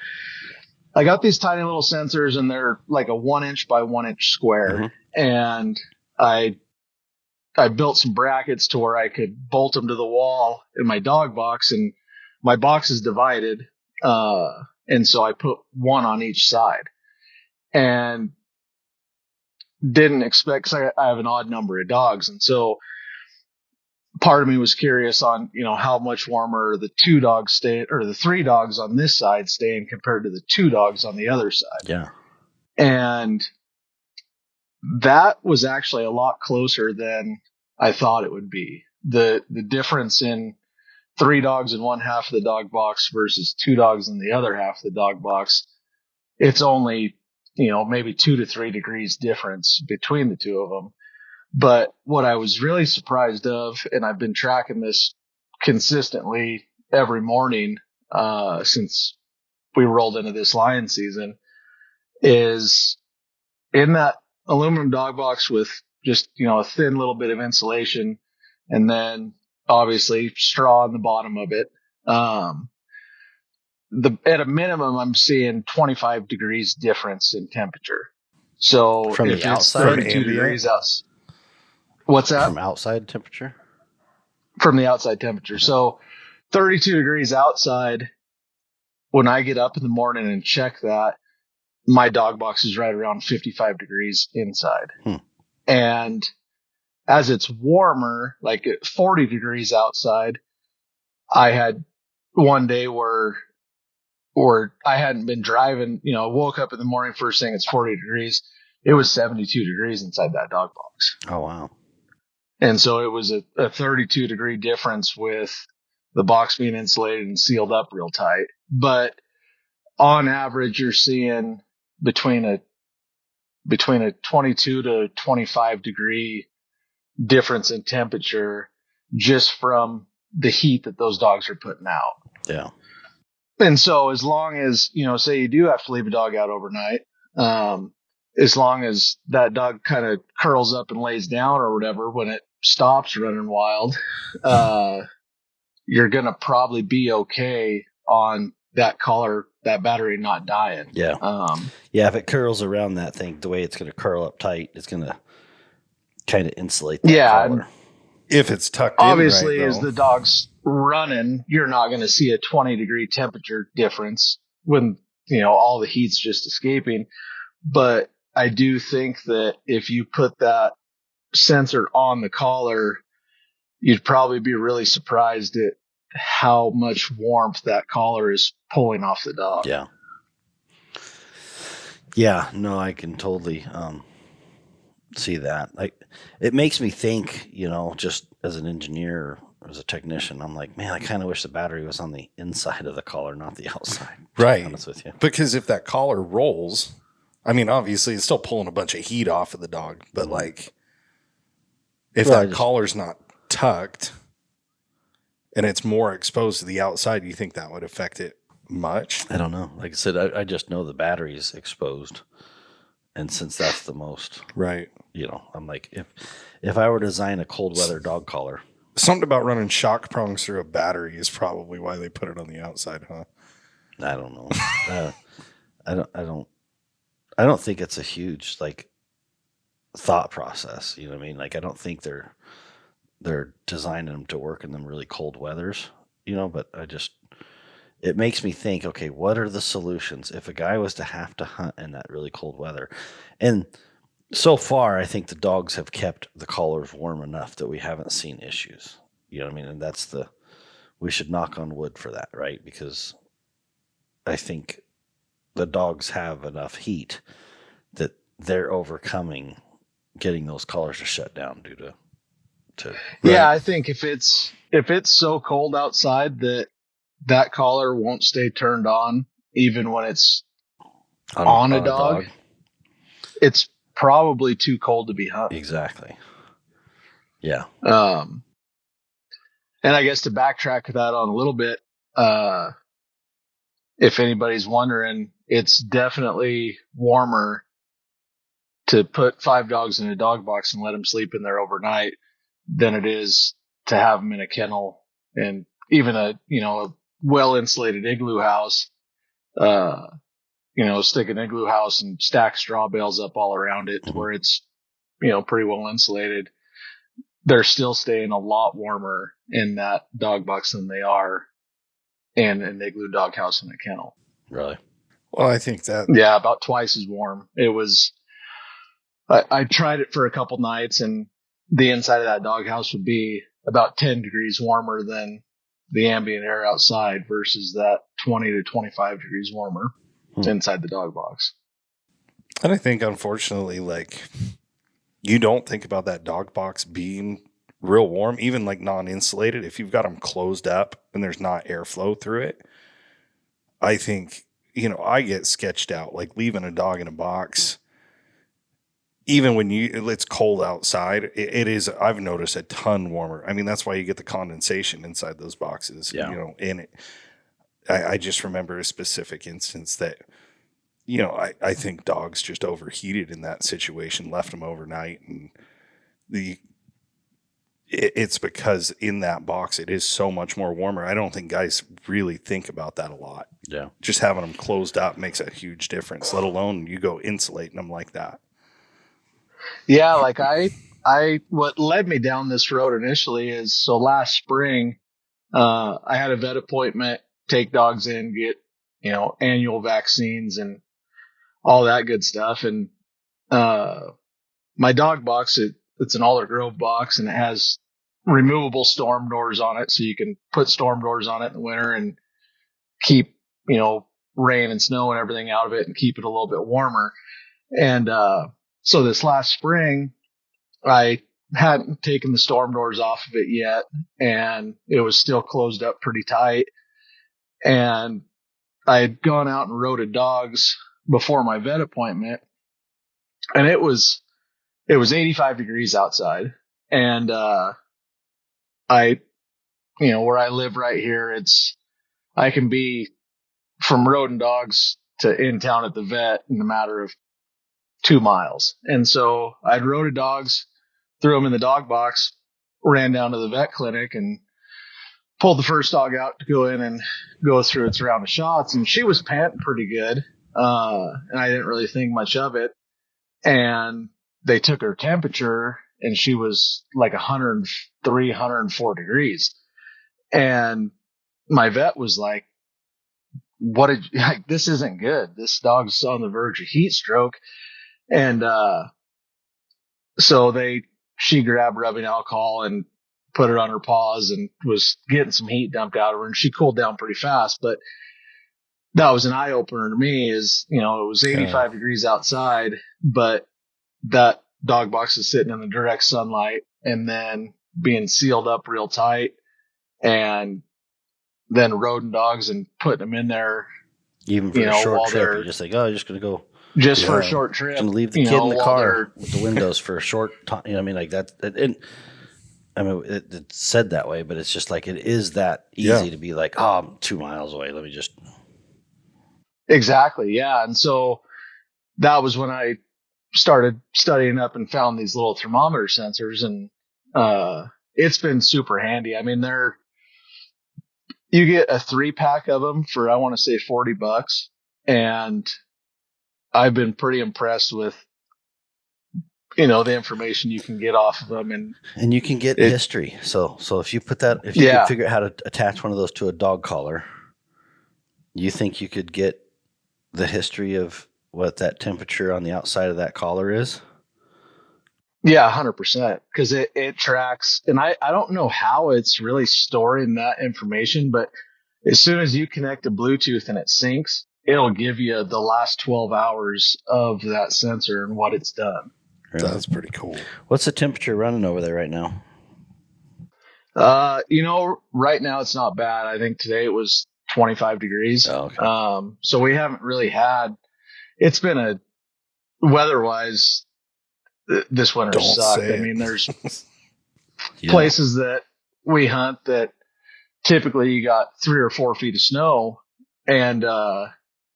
I got these tiny little sensors, and they're like a 1 inch by 1 inch square. Mm-hmm. And I built some brackets to where I could bolt them to the wall in my dog box, and my box is divided. And so I put one on each side and didn't expect, cause I have an odd number of dogs. And so part of me was curious on, how much warmer the 2 dogs stay, or the 3 dogs on this side staying compared to the 2 dogs on the other side. Yeah. And that was actually a lot closer than I thought it would be. The difference in 3 dogs in one half of the dog box versus 2 dogs in the other half of the dog box, it's only, maybe 2 to 3 degrees difference between the 2 of them. But what I was really surprised of, and I've been tracking this consistently every morning since we rolled into this lion season, is in that aluminum dog box with just, a thin little bit of insulation and then obviously straw on the bottom of it. At a minimum, I'm seeing 25 degrees difference in temperature. So From if the it's outside? 32 degrees out, what's that? From outside temperature? From the outside temperature. So 32 degrees outside, when I get up in the morning and check that, my dog box is right around 55 degrees inside. And as it's warmer, like at 40 degrees outside, I had one day where I hadn't been driving, woke up in the morning, first thing, it's 40 degrees. It was 72 degrees inside that dog box. Oh, wow. And so it was a 32 degree difference with the box being insulated and sealed up real tight. But on average, you're seeing between a 22 to 25 degree difference in temperature just from the heat that those dogs are putting out. Yeah. And so as long as, say you do have to leave a dog out overnight, as long as that dog kind of curls up and lays down or whatever, when it stops running wild, you're going to probably be okay on that collar, that battery not dying. Yeah. Yeah. If it curls around that thing, the way it's going to curl up tight, it's going to kind of insulate that collar. If it's tucked obviously, in right, as the dog's running, you're not going to see a 20 degree temperature difference when, all the heat's just escaping. But I do think that if you put that sensor on the collar, you'd probably be really surprised at how much warmth that collar is pulling off the dog. Yeah. Yeah. No, I can totally see that. It makes me think, just as an engineer, as a technician, I'm like, man, I kind of wish the battery was on the inside of the collar, not the outside. Right. To be honest with you. Because if that collar rolls, I mean, obviously it's still pulling a bunch of heat off of the dog, but if that collar's not tucked and it's more exposed to the outside, you think that would affect it much? I don't know. Like I said, I just know the battery's exposed. And since that's the most, right, I'm like, if I were to design a cold weather dog collar, something about running shock prongs through a battery is probably why they put it on the outside, huh? I don't know. I don't think it's a huge thought process. You know what I mean? Like, I don't think they're designing them to work in them really cold weathers. But it makes me think, okay, what are the solutions if a guy was to have to hunt in that really cold weather? And so far, I think the dogs have kept the collars warm enough that we haven't seen issues. You know what I mean? And we should knock on wood for that, right? Because I think the dogs have enough heat that they're overcoming getting those collars to shut down due to. Yeah, I think if it's so cold outside that collar won't stay turned on even when it's on a dog, it's probably too cold to be hunting. Exactly. Yeah. And I guess to backtrack that on a little bit, if anybody's wondering, it's definitely warmer to put 5 dogs in a dog box and let them sleep in there overnight than it is to have them in a kennel and even a well insulated igloo house. Stick an igloo house and stack straw bales up all around it to where it's pretty well insulated. They're still staying a lot warmer in that dog box than they are and an igloo doghouse and a kennel. Really? Well, I think that. Yeah, about twice as warm. It was. I tried it for a couple nights, and the inside of that doghouse would be about 10 degrees warmer than the ambient air outside versus that 20 to 25 degrees warmer inside the dog box. And I think, unfortunately, like, you don't think about that dog box being real warm, even like non-insulated. If you've got them closed up and there's not airflow through it, I think, I get sketched out, like leaving a dog in a box. Even when it's cold outside, it is, I've noticed, a ton warmer. I mean, that's why you get the condensation inside those boxes, in it. I just remember a specific instance that, I think dogs just overheated in that situation, left them overnight. And it's because in that box, it is so much more warmer. I don't think guys really think about that a lot. Yeah. Just having them closed up makes a huge difference, let alone you go insulating them like that. Yeah, like what led me down this road initially is, so last spring, I had a vet appointment, take dogs in, get, annual vaccines and all that good stuff. And, my dog box, it's an Alder Grove box, and it has removable storm doors on it. So you can put storm doors on it in the winter and keep, rain and snow and everything out of it and keep it a little bit warmer. And, so this last spring, I hadn't taken the storm doors off of it yet, and it was still closed up pretty tight. And I had gone out and rode dogs before my vet appointment, and it was 85 degrees outside. And where I live right here, I can be from roding dogs to in town at the vet in a matter of 2 miles. And so I'd rode dogs, threw them in the dog box, ran down to the vet clinic and pulled the first dog out to go in and go through its round of shots. And she was panting pretty good. And I didn't really think much of it. And they took her temperature, and she was like 103, 104 degrees. And my vet was like, this isn't good. This dog's on the verge of heat stroke. And, so she grabbed rubbing alcohol and put it on her paws and was getting some heat dumped out of her, and she cooled down pretty fast. But that was an eye opener to me, is, it was 85 degrees outside, but that dog box is sitting in the direct sunlight and then being sealed up real tight, and then roding dogs and putting them in there. Even for a short trip, you're just like, I'm just going to go. Just for a short trip. Going to leave the kid in the car with the windows for a short time. I mean, like that. It said that way, but it's just like, it is that easy to be like, I'm 2 miles away. Let me just. Exactly. Yeah. And so that was when I started studying up and found these little thermometer sensors, and it's been super handy. I mean, you get a 3-pack of them for, I want to say, $40, and I've been pretty impressed with, the information you can get off of them, and you can get history. So if you could figure out how to attach one of those to a dog collar, you think you could get the history of what that temperature on the outside of that collar is? Yeah, 100%. Because it tracks, and I don't know how it's really storing that information, but as soon as you connect to Bluetooth and it syncs, it'll give you the last 12 hours of that sensor and what it's done. Really? That's pretty cool. What's the temperature running over there right now? Right now it's not bad. I think today it was 25 degrees. Oh, okay. So we haven't really it's been weather-wise, this winter sucked. I mean, there's places that we hunt that typically you got 3 or 4 feet of snow, and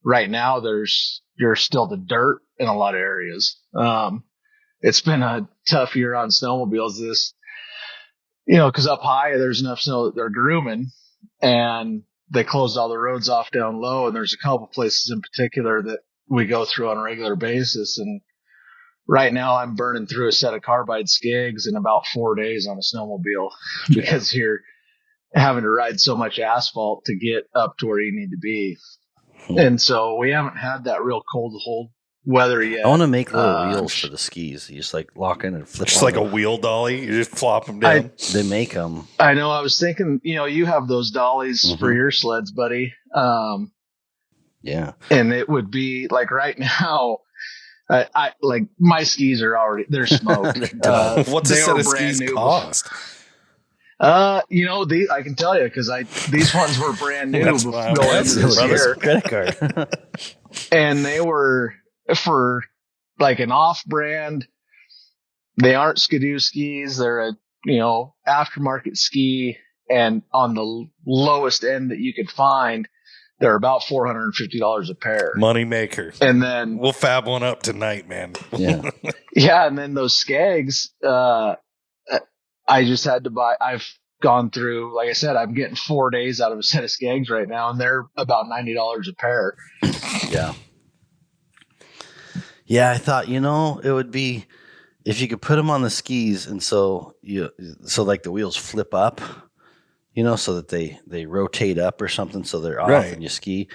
right now you're still the dirt in a lot of areas. It's been a tough year on snowmobiles because up high there's enough snow that they're grooming, and they closed all the roads off down low, and there's a couple places in particular that we go through on a regular basis. And right now I'm burning through a set of carbide skigs in about 4 days on a snowmobile because having to ride so much asphalt to get up to where you need to be. And so we haven't had that real cold weather yet. I want to make little wheels for the skis. You just like lock in and flip. Just like a wheel dolly. You just flop them down. They make them. I know. I was thinking, you have those dollies for your sleds, buddy. Yeah. And it would be like right now, I like my skis are they're smoked. What's a set of skis cost? I can tell you because these ones were brand new going into this year. Credit card. And they were for like an off-brand. They aren't Skidoo skis. They're a aftermarket ski, and on the lowest end that you could find, they're about $450 a pair. Money maker. And then we'll fab one up tonight, man. Yeah. Yeah. And then those Skags, I just had to buy. I've gone through, like I said, I'm getting 4 days out of a set of Skags right now, and they're about $90 a pair. Yeah. Yeah. I thought, it would be if you could put them on the skis. And so like the wheels flip up, so that they rotate up or something. So they're off and you ski,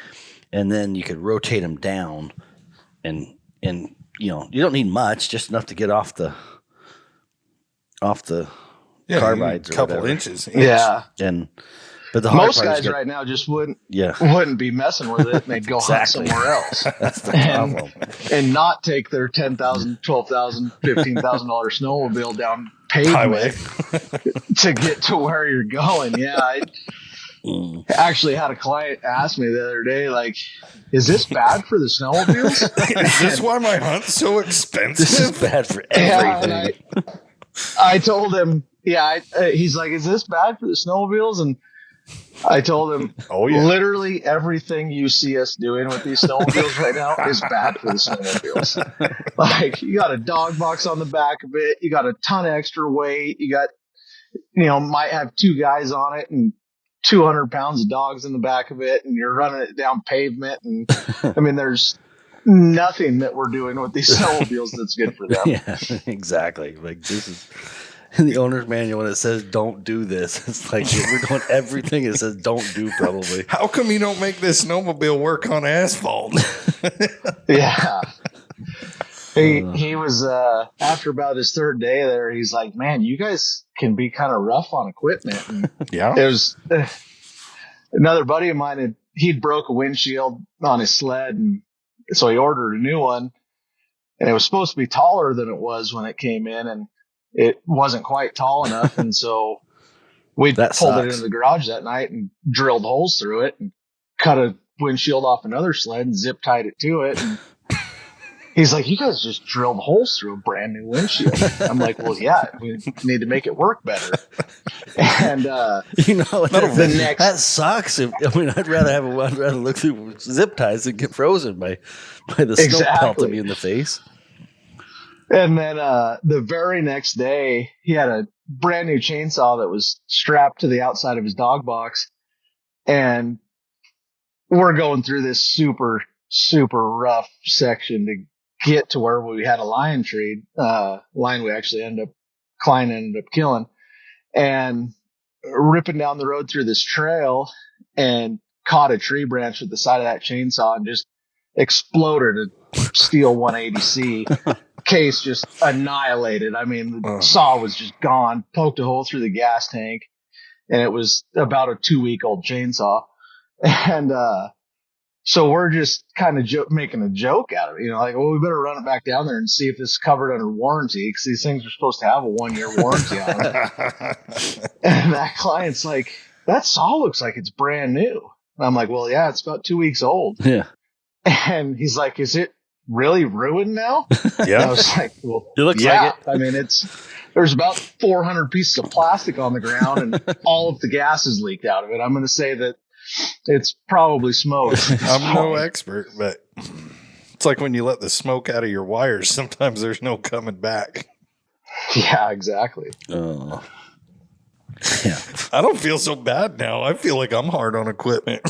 and then you could rotate them down and you don't need much, just enough to get off the carbides or couple whatever. inches. Yeah. But most guys right now just wouldn't be messing with it, and they'd go hunt somewhere else. That's the problem. And not take their $10,000, $12,000, $15,000 snowmobile down pavement to get to where you're going. Yeah, I actually had a client ask me the other day, like, "Is this bad for the snowmobiles? Is this why my hunt's so expensive? This is bad for everything." Yeah, I told him, he's like, "Is this bad for the snowmobiles?" And I told him, literally everything you see us doing with these snowmobiles right now is bad for the snowmobiles. Like, you got a dog box on the back of it. You got a ton of extra weight. You got, might have 2 guys on it and 200 pounds of dogs in the back of it, and you're running it down pavement. And I mean, there's nothing that we're doing with these snowmobiles that's good for them. Yeah, exactly. Like, this is in the owner's manual when it says don't do this. It's like we're doing everything it says don't do, probably. How come you don't make this snowmobile work on asphalt? Yeah. He was after about his 3rd day there, he's like, "Man, you guys can be kind of rough on equipment." And yeah. It was another buddy of mine he'd broke a windshield on his sled, and so he ordered a new one, and it was supposed to be taller than it was when it came in, and it wasn't quite tall enough. And so we pulled it into the garage that night and drilled holes through it and cut a windshield off another sled and zip tied it to it. And he's like, "You guys just drilled holes through a brand new windshield." I'm like, "Well, yeah, we need to make it work better." And that sucks. I'd rather look through zip ties than get frozen by the snow pelting me in the face. And then the very next day, he had a brand new chainsaw that was strapped to the outside of his dog box, and we're going through this super, super rough section to get to where we had a lion we actually Klein ended up killing, and ripping down the road through this trail, and caught a tree branch with the side of that chainsaw and just exploded a steel 180C. Case just annihilated. I mean, the saw was just gone, poked a hole through the gas tank, and it was about a 2-week-old chainsaw. And so we're just kind of making a joke out of it, like, well, we better run it back down there and see if this is covered under warranty, because these things are supposed to have a 1-year warranty on them. And that client's like, "That saw looks like it's brand new." And I'm like, "Well, yeah, it's about 2 weeks old." Yeah. And he's like, "Is it really ruined now?" Yeah. And I was like, "Well, it looks yeah." like it. I mean, there's about 400 pieces of plastic on the ground, and all of the gas is leaked out of it. I'm going to say that it's probably smoked. I'm no expert, but it's like when you let the smoke out of your wires, sometimes there's no coming back. Yeah, exactly. Yeah. I don't feel so bad now. I feel like I'm hard on equipment.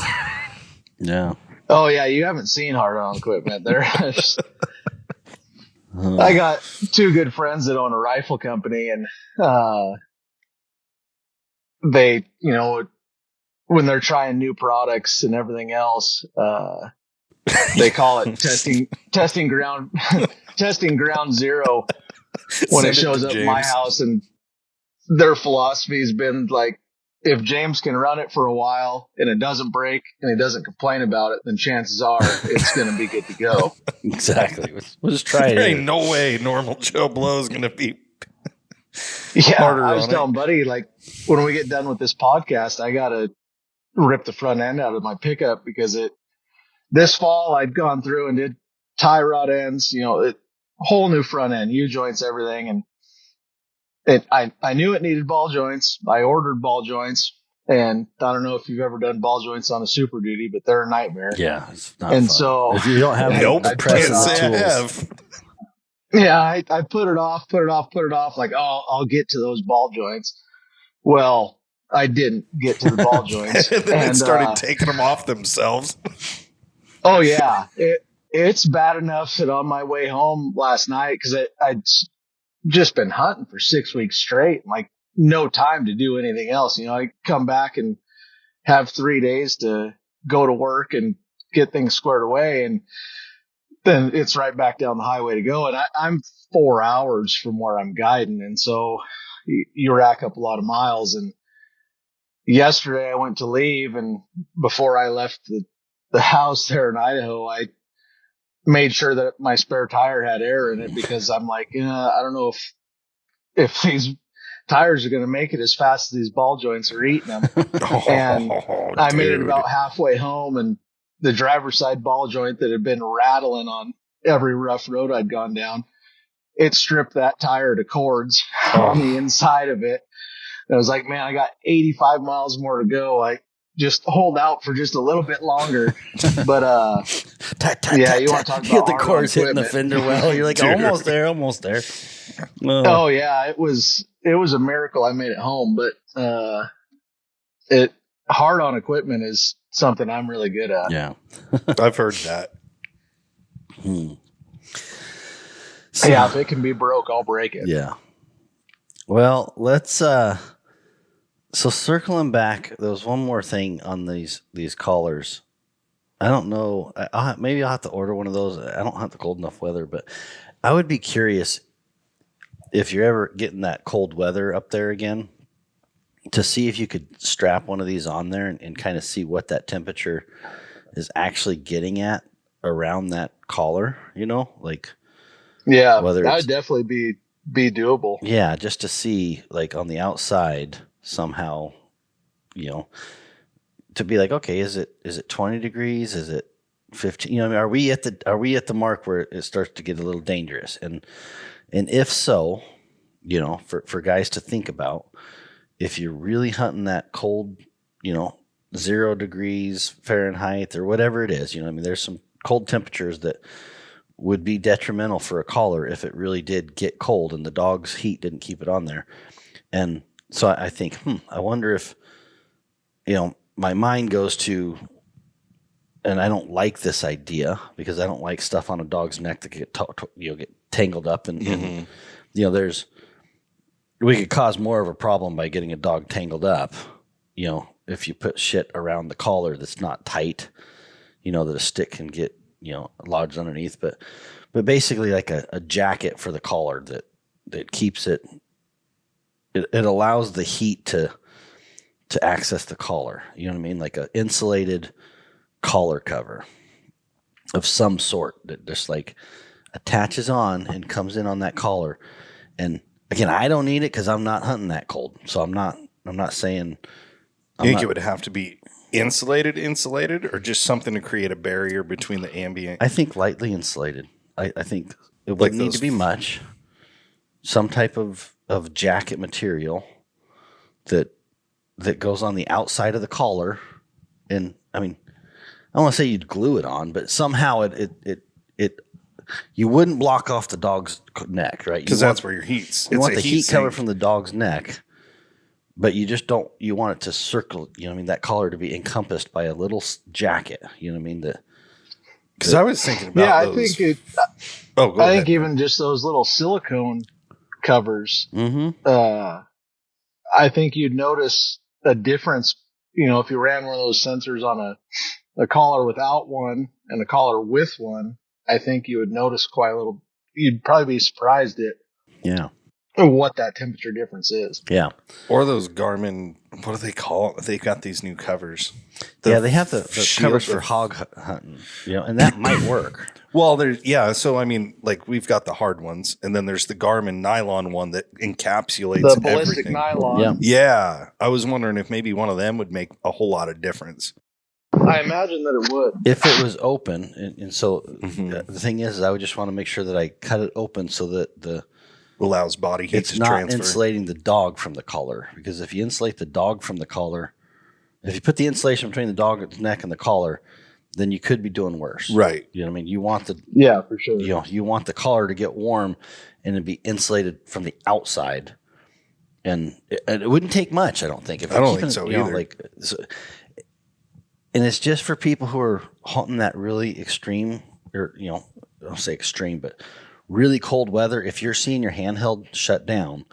Yeah. Oh, yeah, you haven't seen hard on equipment. I got 2 good friends that own a rifle company, and they, when they're trying new products and everything else, they call it testing ground testing ground zero when it shows up at my house. And their philosophy has been like, if James can run it for a while and it doesn't break and he doesn't complain about it, then chances are it's going to be good to go. Exactly. We'll just try it. There ain't no way normal Joe Blow is going to be harder. I was telling Buddy, like, when we get done with this podcast, I got to rip the front end out of my pickup because this fall I'd gone through and did tie rod ends, whole new front end, U-joints, everything. And I knew it needed ball joints. I ordered ball joints, and I don't know if you've ever done ball joints on a Super Duty, but they're a nightmare. Yeah, it's not and fun. So if you don't have the pressing tools. Yeah, I put it off. Like, I'll get to those ball joints. Well, I didn't get to the ball joints. And then it started taking them off themselves. Oh yeah, it's bad enough that on my way home last night, because I'd just been hunting for 6 weeks straight, like no time to do anything else. I come back and have 3 days to go to work and get things squared away, and then it's right back down the highway to go. And I'm 4 hours from where I'm guiding, and so you rack up a lot of miles. And yesterday I went to leave, and before I left the house there in Idaho, I made sure that my spare tire had air in it, because I'm like, I don't know if these tires are going to make it as fast as these ball joints are eating them. And I made it about halfway home, and the driver's side ball joint that had been rattling on every rough road I'd gone down, it stripped that tire to cords on the inside of it. And I was like, man, I got 85 miles more to go. I just hold out for just a little bit longer. But you want to talk about hit the cords hitting the fender well. You're like, almost there. Oh yeah, it was a miracle I made it home. But it hard on equipment is something I'm really good at. Yeah, I've heard that. So, yeah, if it can be broke, I'll break it. Yeah. Well, let's so circling back, there was one more thing on these collars. I don't know. Maybe I'll have to order one of those. I don't have the cold enough weather, but I would be curious if you're ever getting that cold weather up there again, to see if you could strap one of these on there and kind of see what that temperature is actually getting at around that collar, like. Yeah, that would definitely be doable. Yeah, just to see, like, on the outside somehow, to be like, okay, is it 20 degrees? Is it 15? Are we at the mark where it starts to get a little dangerous? And if so, for guys to think about, if you're really hunting that cold, 0 degrees Fahrenheit or whatever it is, there's some cold temperatures that would be detrimental for a collar if it really did get cold and the dog's heat didn't keep it on there. And so I think, I wonder if, my mind goes to, and I don't like this idea because I don't like stuff on a dog's neck that get tangled up, and we could cause more of a problem by getting a dog tangled up, if you put shit around the collar that's not tight, that a stick can get lodged underneath, but basically like a jacket for the collar that keeps it allows the heat to access the collar. You know what I mean? Like a insulated collar cover of some sort that just like attaches on and comes in on that collar. And again, I don't need it because I'm not hunting that cold. So I'm not saying. You think it would have to be insulated, or just something to create a barrier between the ambient? I think lightly insulated. I think it wouldn't need to be much. Some type of jacket material that goes on the outside of the collar. And I mean, I don't want to say you'd glue it on, but somehow it you wouldn't block off the dog's neck, right? Because that's where your heat's. You want the heat cover from the dog's neck, but you just don't. You want it to circle. That collar to be encompassed by a little jacket. You know what I mean? Because I was thinking about. Yeah, those. I think even just those little silicone covers. Mm-hmm. I think you'd notice a difference if you ran one of those sensors on a collar without one and a collar with one, I think you would notice quite a little. You'd probably be surprised at what that temperature difference is. Yeah. Or those Garmin, what do they call it? They got these new covers. They have the covers for hog hunting, and that might work. Well, so I mean, like we've got the hard ones, and then there's the Garmin nylon one that encapsulates the ballistic everything. nylon. Yeah. I was wondering if maybe one of them would make a whole lot of difference. I imagine that it would. If it was open, and so the thing is, I would just want to make sure that I cut it open so that allows body heat it's to not transfer. Insulating the dog from the collar, because if you insulate the dog from the collar, if you put the insulation between the dog's neck and the collar, then you could be doing worse. Right. You know what I mean? You want for sure. You want the collar to get warm and to be insulated from the outside. And it wouldn't take much, I don't think. I don't think so either. And it's just for people who are hunting that really extreme, or I don't say extreme, but really cold weather. If you're seeing your handheld shut down,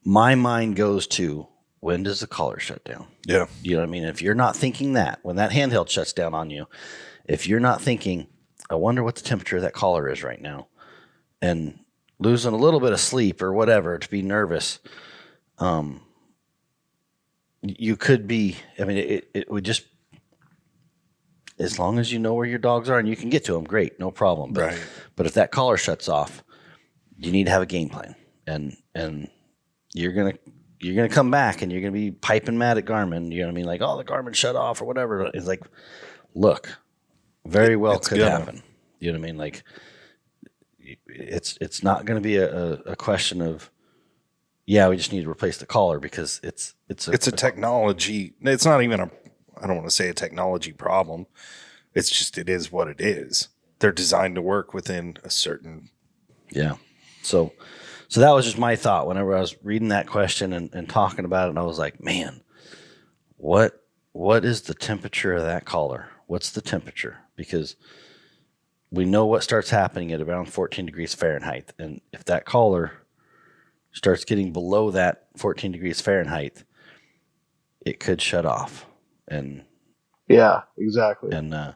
my mind goes to, when does the collar shut down? Yeah. You know what I mean? If you're not thinking that, when that handheld shuts down on you, if you're not thinking, I wonder what the temperature of that collar is right now, and losing a little bit of sleep or whatever to be nervous, you could be, I mean, it would just, as long as you know where your dogs are and you can get to them, great, no problem. But, but if that collar shuts off, you need to have a game plan, and you're gonna come back and you're gonna be piping mad at Garmin. You know what I mean? Like, oh, the Garmin shut off or whatever. It's like, look, very well could happen. You know what I mean? Like, it's not going to be a question of, we just need to replace the collar, because it's a technology. It's not even I don't want to say a technology problem. It's just, it is what it is. They're designed to work within a certain. Yeah. So that was just my thought whenever I was reading that question and talking about it. And I was like, man, what is the temperature of that collar? What's the temperature? Because we know what starts happening at around 14 degrees Fahrenheit. And if that collar starts getting below that 14 degrees Fahrenheit, it could shut off. And yeah, exactly. And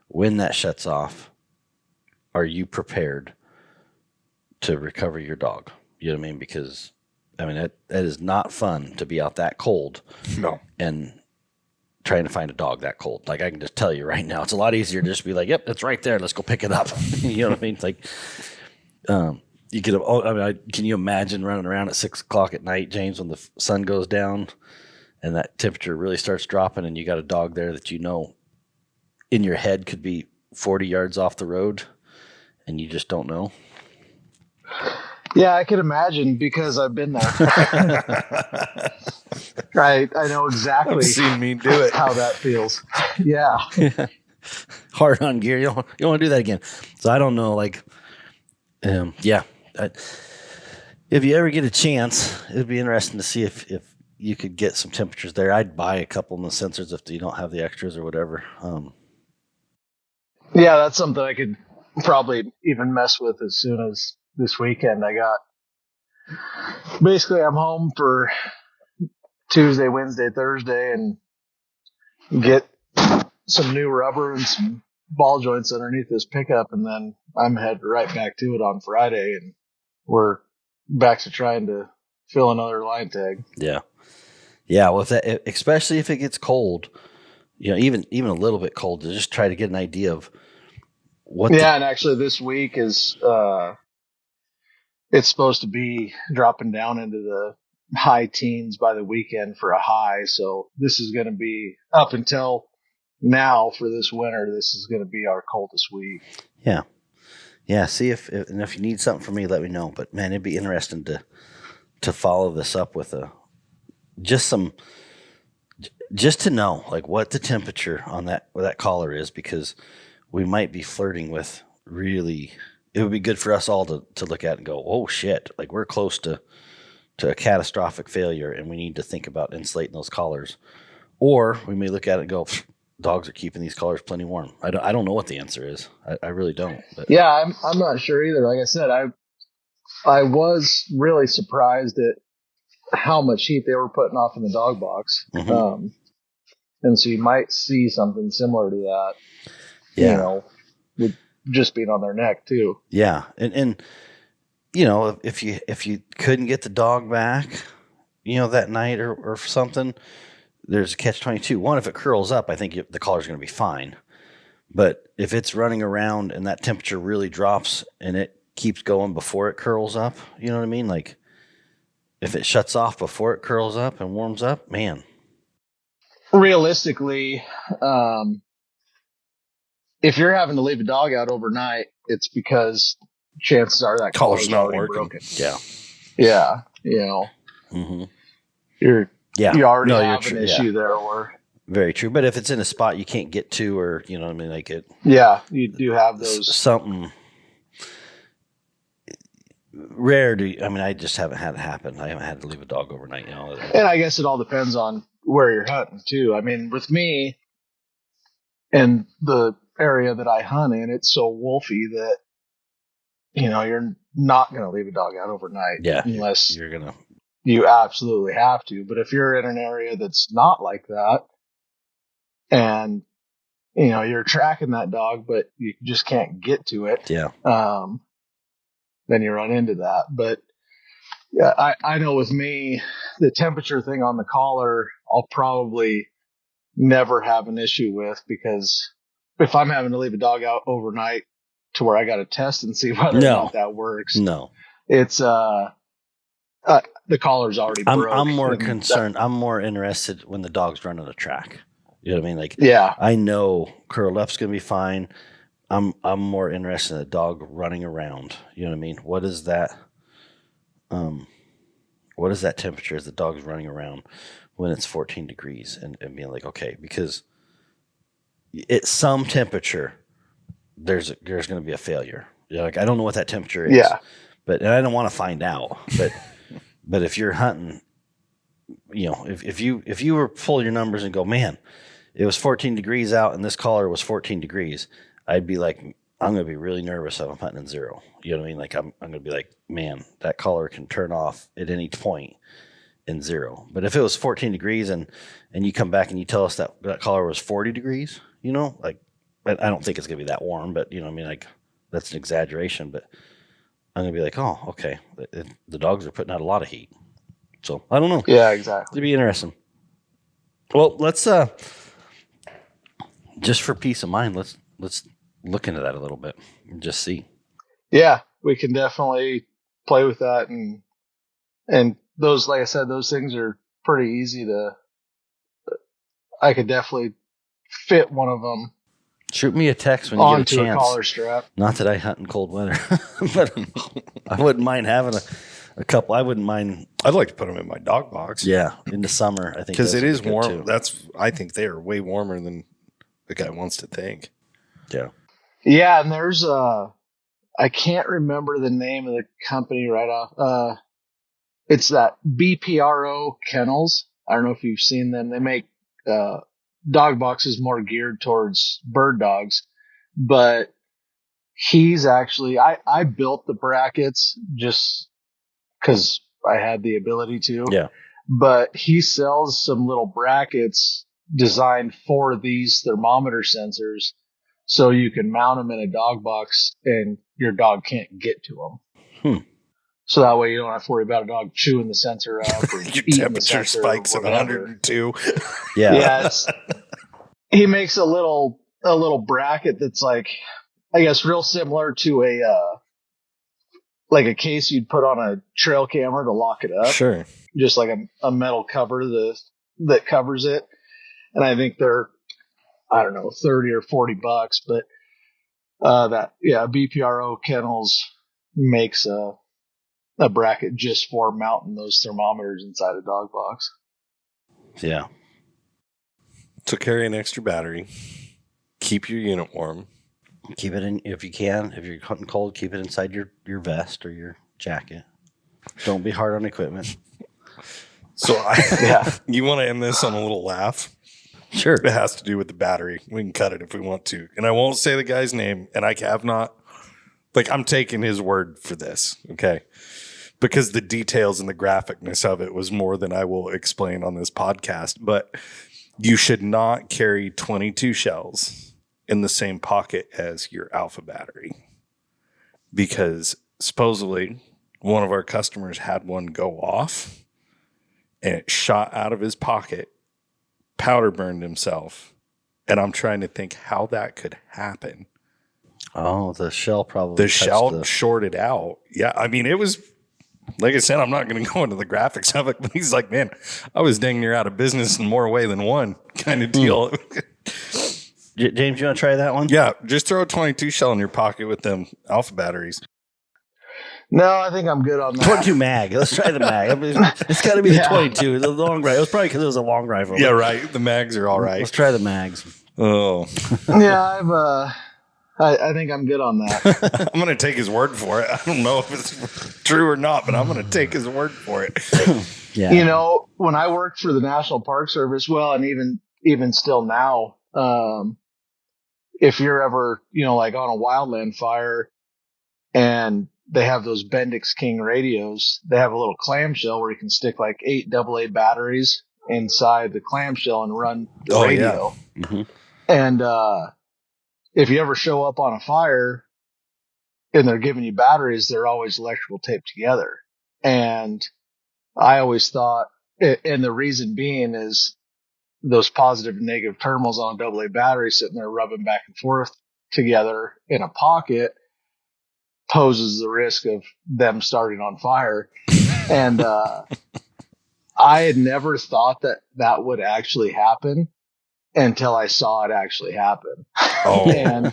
when that shuts off, are you prepared to recover your dog? You know what I mean? Because, I mean, that is not fun to be out that cold. No. And trying to find a dog that cold. Like, I can just tell you right now, it's a lot easier to just be like, yep, it's right there. Let's go pick it up. You know what I mean? It's like, you could, can you imagine running around at 6 o'clock at night, James, when the sun goes down and that temperature really starts dropping, and you got a dog there that in your head could be 40 yards off the road, and you just don't know? Yeah, I can imagine, because I've been there. I know exactly. I've seen me do it. How that feels. Yeah. Hard on gear. You don't want to do that again. So I don't know. Like, if you ever get a chance, it'd be interesting to see if you could get some temperatures there. I'd buy a couple of the sensors if you don't have the extras or whatever. Yeah, that's something I could probably even mess with as soon as this weekend. I'm home for Tuesday, Wednesday, Thursday, and get some new rubber and some ball joints underneath this pickup, and then I'm headed right back to it on Friday, and we're back to trying to fill another line tag. Yeah. Well, especially if it gets cold, even a little bit cold, to just try to get an idea of what. Yeah, and actually this week is it's supposed to be dropping down into the high teens by the weekend for a high. So this is going to be, up until now for this winter, this is going to be our coldest week. Yeah. See if you need something from me, let me know. But man, it'd be interesting to follow this up with just to know, like, what the temperature on that collar is, because we might be flirting with, really, it would be good for us all to look at and go, oh shit, like, we're close to a catastrophic failure, and we need to think about insulating those collars. Or we may look at it and go, dogs are keeping these collars plenty warm. I don't know what the answer is. I really don't. But. Yeah, I'm not sure either. Like I said, I was really surprised at how much heat they were putting off in the dog box. Mm-hmm. And so you might see something similar to that, with just being on their neck too. Yeah. And if you couldn't get the dog back, that night or something, there's a catch-22. One, if it curls up, I think the collar's going to be fine. But if it's running around and that temperature really drops and it keeps going before it curls up, you know what I mean? Like if it shuts off before it curls up and warms up, man. Realistically, if you're having to leave a dog out overnight, it's because chances are that collar's not already working. broken. Yeah. Yeah. Mm-hmm. You already have an issue there. Or very true. But if it's in a spot you can't get to, or you know what I mean, like it. Yeah, you do have those. Something rare to. I mean, I just haven't had it happen. I haven't had to leave a dog overnight. And I guess it all depends on where you're hunting too. I mean, with me and the area that I hunt in, it's so wolfy that you're not going to leave a dog out overnight. Yeah, unless you're gonna. You absolutely have to. But if you're in an area that's not like that, and you're tracking that dog, but you just can't get to it. Yeah. Then you run into that. But yeah, I know with me, the temperature thing on the collar, I'll probably never have an issue with, because if I'm having to leave a dog out overnight to where I got to test and see whether or not that works. No, it's the collar's already broke. I'm more concerned. I'm more interested when the dog's running a track. You know what I mean? Like, yeah, I know curl up's gonna be fine. I'm more interested in a dog running around. You know what I mean? What is that? What is that temperature as the dog's running around when it's 14 degrees and being like, okay, because at some temperature there's going to be a failure. Like, I don't know what that temperature is. Yeah. And I don't want to find out. But if you're hunting, if you were pull your numbers and go, man, it was 14 degrees out and this collar was 14 degrees, I'd be like, I'm going to be really nervous if I'm hunting in zero. You know what I mean? Like, I'm going to be like, man, that collar can turn off at any point in zero. But if it was 14 degrees and you come back and you tell us that collar was 40 degrees, like, I don't think it's going to be that warm, but I mean, like, that's an exaggeration, but I'm going to be like, oh, okay. The dogs are putting out a lot of heat. So I don't know. Yeah, exactly. It'd be interesting. Well, let's, just for peace of mind, let's look into that a little bit and just see. Yeah, we can definitely play with that. And those, like I said, those things are pretty easy I could definitely fit one of them. Shoot me a text when you get a chance. A collar strap. Not that I hunt in cold weather, but I wouldn't mind having a couple. I wouldn't mind. I'd like to put them in my dog box. Yeah, in the summer, I think, because it is warm. Too. I think they are way warmer than the guy wants to think. Yeah. Yeah, and there's I can't remember the name of the company right off. It's that BPRO Kennels. I don't know if you've seen them. They make dog boxes more geared towards bird dogs, but he's actually I built the brackets just because I had the ability to. Yeah. But he sells some little brackets designed for these thermometer sensors, so you can mount them in a dog box and your dog can't get to them. So that way you don't have to worry about a dog chewing the sensor up or your temperature spikes at 102. Yeah. Yeah. He makes a little bracket that's like, I guess, real similar to like a case you'd put on a trail camera to lock it up. Sure. Just like a metal cover that covers it. And I think they're, I don't know, $30 or $40, but BPRO Kennels makes a bracket just for mounting those thermometers inside a dog box. Yeah. So carry an extra battery. Keep your unit warm. Keep it in, if you can. If you're hunting cold, keep it inside your vest or your jacket. Don't be hard on equipment. So you want to end this on a little laugh? Sure. It has to do with the battery. We can cut it if we want to. And I won't say the guy's name, and I have not. Like, I'm taking his word for this, okay? Because the details and the graphicness of it was more than I will explain on this podcast. But you should not carry 22 shells in the same pocket as your alpha battery, because supposedly one of our customers had one go off and it shot out of his pocket, powder burned himself. And I'm trying to think how that could happen. Oh, the shell probably. The shell shorted out. Yeah. I mean, it was, like I said, I'm not going to go into the graphics of it, but he's like, man, I was dang near out of business in more way than one kind of deal. James, you want to try that one? Yeah. Just throw a 22 shell in your pocket with them alpha batteries. No, I think I'm good on that. 22 mag. Let's try the mag. I mean, it's got to be the 22. The long rifle. It was probably because it was a long rifle. Yeah, right. The mags are all right. Let's try the mags. Oh. Yeah, I think I'm good on that. I'm going to take his word for it. I don't know if it's true or not, but I'm going to take his word for it. Yeah. You know, when I worked for the National Park Service, well, and even still now, if you're ever, like on a wildland fire and they have those Bendix King radios, they have a little clamshell where you can stick like 8 AA batteries inside the clamshell and run the radio. Yeah. Mm-hmm. And if you ever show up on a fire and they're giving you batteries, they're always electrical taped together. And I always thought, and the reason being is those positive and negative terminals on a AA battery sitting there rubbing back and forth together in a pocket poses the risk of them starting on fire. And I had never thought that would actually happen until I saw it actually happen. Oh. And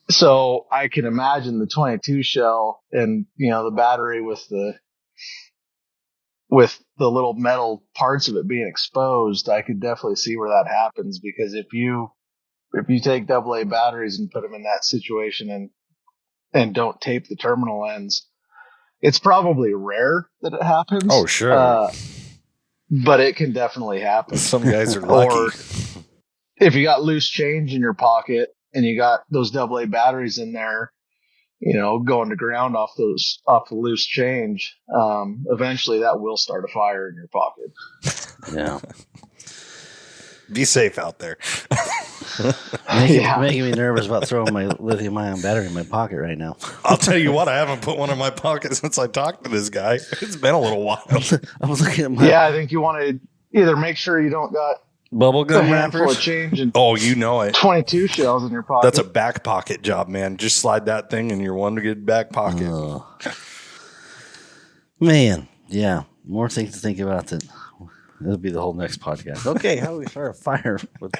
so I can imagine the 22 shell and, the battery with the little metal parts of it being exposed. I could definitely see where that happens, because if you take AA batteries and put them in that situation and don't tape the terminal ends, it's probably rare that it happens. Oh, sure. But it can definitely happen. Some guys are lucky. Or if you got loose change in your pocket and you got those AA batteries in there, going to ground off the loose change, eventually that will start a fire in your pocket. Yeah. Be safe out there. Making me nervous about throwing my lithium-ion battery in my pocket right now. I'll tell you what, I haven't put one in my pocket since I talked to this guy. It's been a little while. I was looking at my... Yeah, I think you want to either make sure you don't got bubble a gum handful wrappers. of change and Oh, you know it. 22 shells in your pocket. That's a back pocket job, man. Just slide that thing in your one good back pocket. Man, yeah. More things to think about. That'll be the whole next podcast. Okay, how do we start a fire with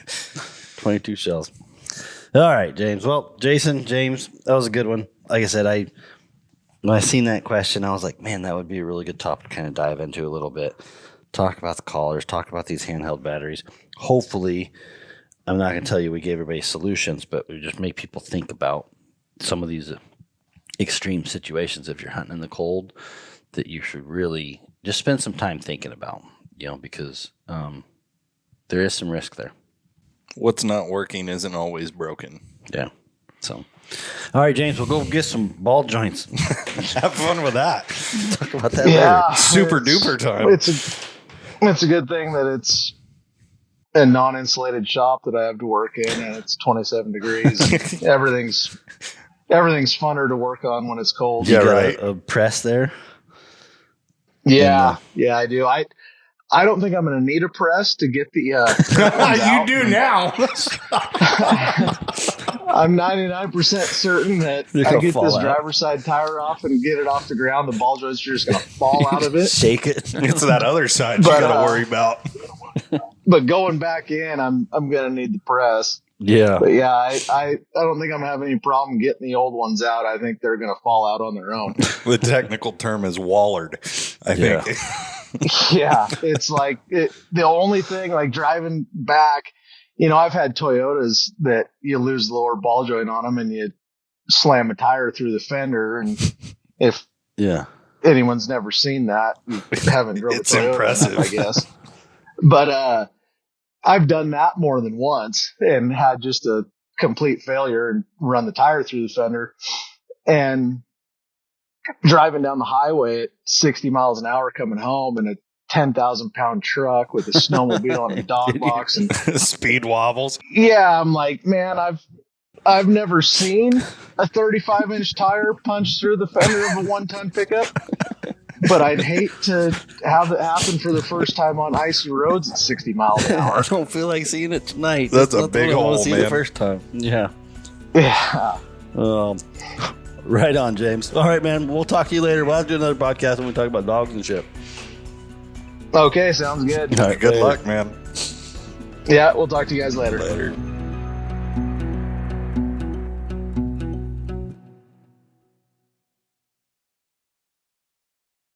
22 shells? All right, James. Well, James, that was a good one. Like I said, when I seen that question, I was like, man, that would be a really good topic to kind of dive into a little bit. Talk about the collars, talk about these handheld batteries. Hopefully, I'm not going to tell you we gave everybody solutions, but we just make people think about some of these extreme situations if you're hunting in the cold that you should really just spend some time thinking about, because there is some risk there. What's not working isn't always broken. Yeah. So, all right, James, we'll go get some ball joints. Have fun with that. Talk about that later. Super duper time. It's a good thing that it's a non-insulated shop that I have to work in, and it's 27 degrees. Everything's funner to work on when it's cold. You Yeah, got right. A press there. Yeah, I do. I don't think I'm going to need a press to get the. You do now. I'm 99% certain that They're I gonna get fall this out. driver's side tire off and get it off the ground. The ball joints are just going to fall out of it. Shake it. It's that other side But, you got to worry about. But going back in, I'm going to need the press. Yeah. But yeah, I don't think I'm having any problem getting the old ones out. I think they're going to fall out on their own. The technical term is wallered, I Yeah. think. Yeah, it's like the only thing, like driving back, I've had Toyotas that you lose the lower ball joint on them and you slam a tire through the fender. And if anyone's never seen that, you haven't drove It's a Toyota impressive. enough, I guess. But I've done that more than once and had just a complete failure and run the tire through the fender. And driving down the highway at 60 miles an hour coming home in a 10,000-pound truck with a snowmobile and a dog box, and speed wobbles. yeah, I'm like, man, I've never seen a 35-inch tire punch through the fender of a 1-ton pickup, but I'd hate to have it happen for the first time on icy roads at 60 miles an hour. I don't feel like seeing it tonight. That's a big hole, man. The first time. Yeah. Yeah. Right on, James. All right, man. We'll talk to you later. We'll have to do another podcast when we talk about dogs and shit. Okay, sounds good. All right, good luck, man. Yeah, we'll talk to you guys later. Later.